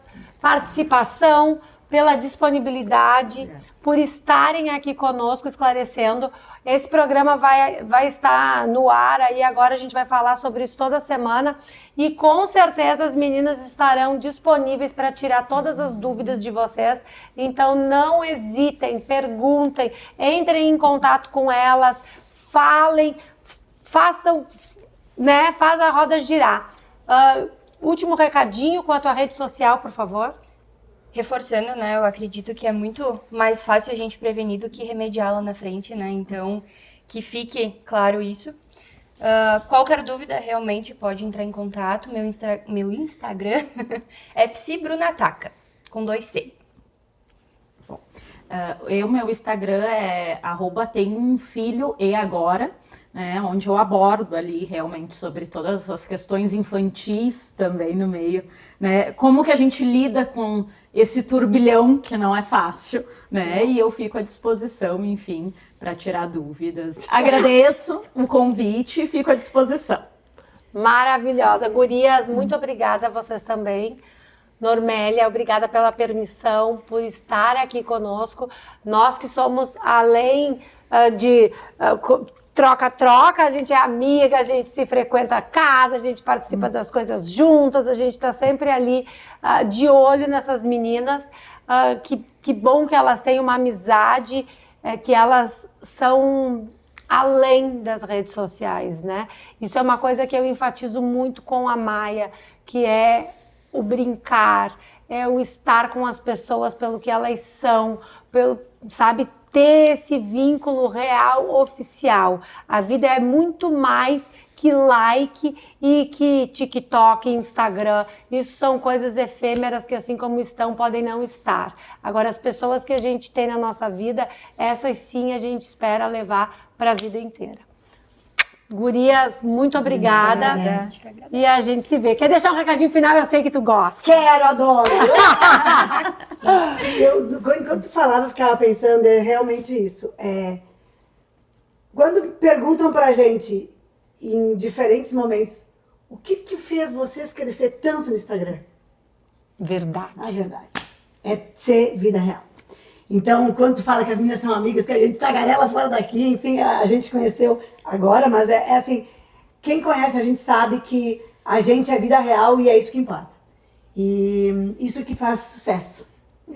participação, pela disponibilidade, por estarem aqui conosco esclarecendo. Esse programa vai estar no ar aí, agora a gente vai falar sobre isso toda semana e com certeza as meninas estarão disponíveis para tirar todas as dúvidas de vocês. Então não hesitem, perguntem, entrem em contato com elas, falem, façam, né, faz a roda girar. Último recadinho com a tua rede social, por favor. Reforçando, né, eu acredito que é muito mais fácil a gente prevenir do que remediar lá na frente, né, então que fique claro isso. Qualquer dúvida, realmente pode entrar em contato, meu Instagram é psibrunataca, com 2C. Bom, meu Instagram é @tenhumfilhoeagora, né, onde eu abordo ali realmente sobre todas as questões infantis também no meio, né, como que a gente lida com esse turbilhão que não é fácil, né, e eu fico à disposição, enfim, para tirar dúvidas. Agradeço o convite e fico à disposição. Maravilhosa. Gurias, muito obrigada a vocês também. Normélia, obrigada pela permissão, por estar aqui conosco. Nós que somos, além de troca-troca, a gente é amiga, a gente se frequenta a casa, a gente participa das coisas juntas, a gente está sempre ali de olho nessas meninas. Que bom que elas têm uma amizade, que elas são além das redes sociais, né? Isso é uma coisa que eu enfatizo muito com a Maia, que é o brincar, é o estar com as pessoas pelo que elas são, sabe, ter esse vínculo real, oficial. A vida é muito mais que like e que TikTok, Instagram. Isso são coisas efêmeras que, assim como estão, podem não estar. Agora, as pessoas que a gente tem na nossa vida, essas sim a gente espera levar para a vida inteira. Gurias, muito obrigada. E a gente se vê. Quer deixar um recadinho final? Eu sei que tu gosta. Quero, adoro. Enquanto tu falava, eu ficava pensando, é realmente isso. Quando perguntam pra gente, em diferentes momentos, o que fez vocês crescer tanto no Instagram? Verdade. A verdade. É ser vida real. Então, quando tu fala que as meninas são amigas, que a gente tagarela fora daqui, enfim, a gente conheceu agora, mas é assim, quem conhece a gente sabe que a gente é vida real e é isso que importa. E isso que faz sucesso,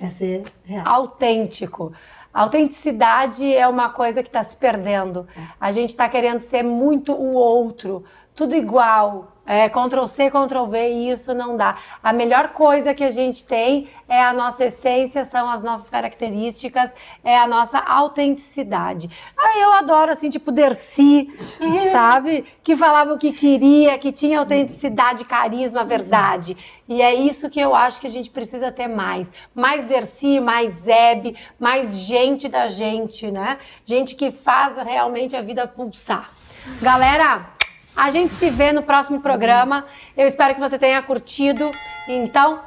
é ser real. Autêntico. A autenticidade é uma coisa que está se perdendo. A gente está querendo ser muito o outro, tudo igual. Ctrl-C, Ctrl-V, e isso não dá. A melhor coisa que a gente tem é a nossa essência, são as nossas características, é a nossa autenticidade. Eu adoro, assim, tipo Dercy, sabe? Que falava o que queria, que tinha autenticidade, carisma, verdade. E é isso que eu acho que a gente precisa ter mais. Mais Dercy, mais Hebe, mais gente da gente, né? Gente que faz realmente a vida pulsar. Galera... A gente se vê no próximo programa. Eu espero que você tenha curtido. Então,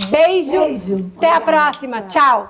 beijo. Até a próxima. Tchau.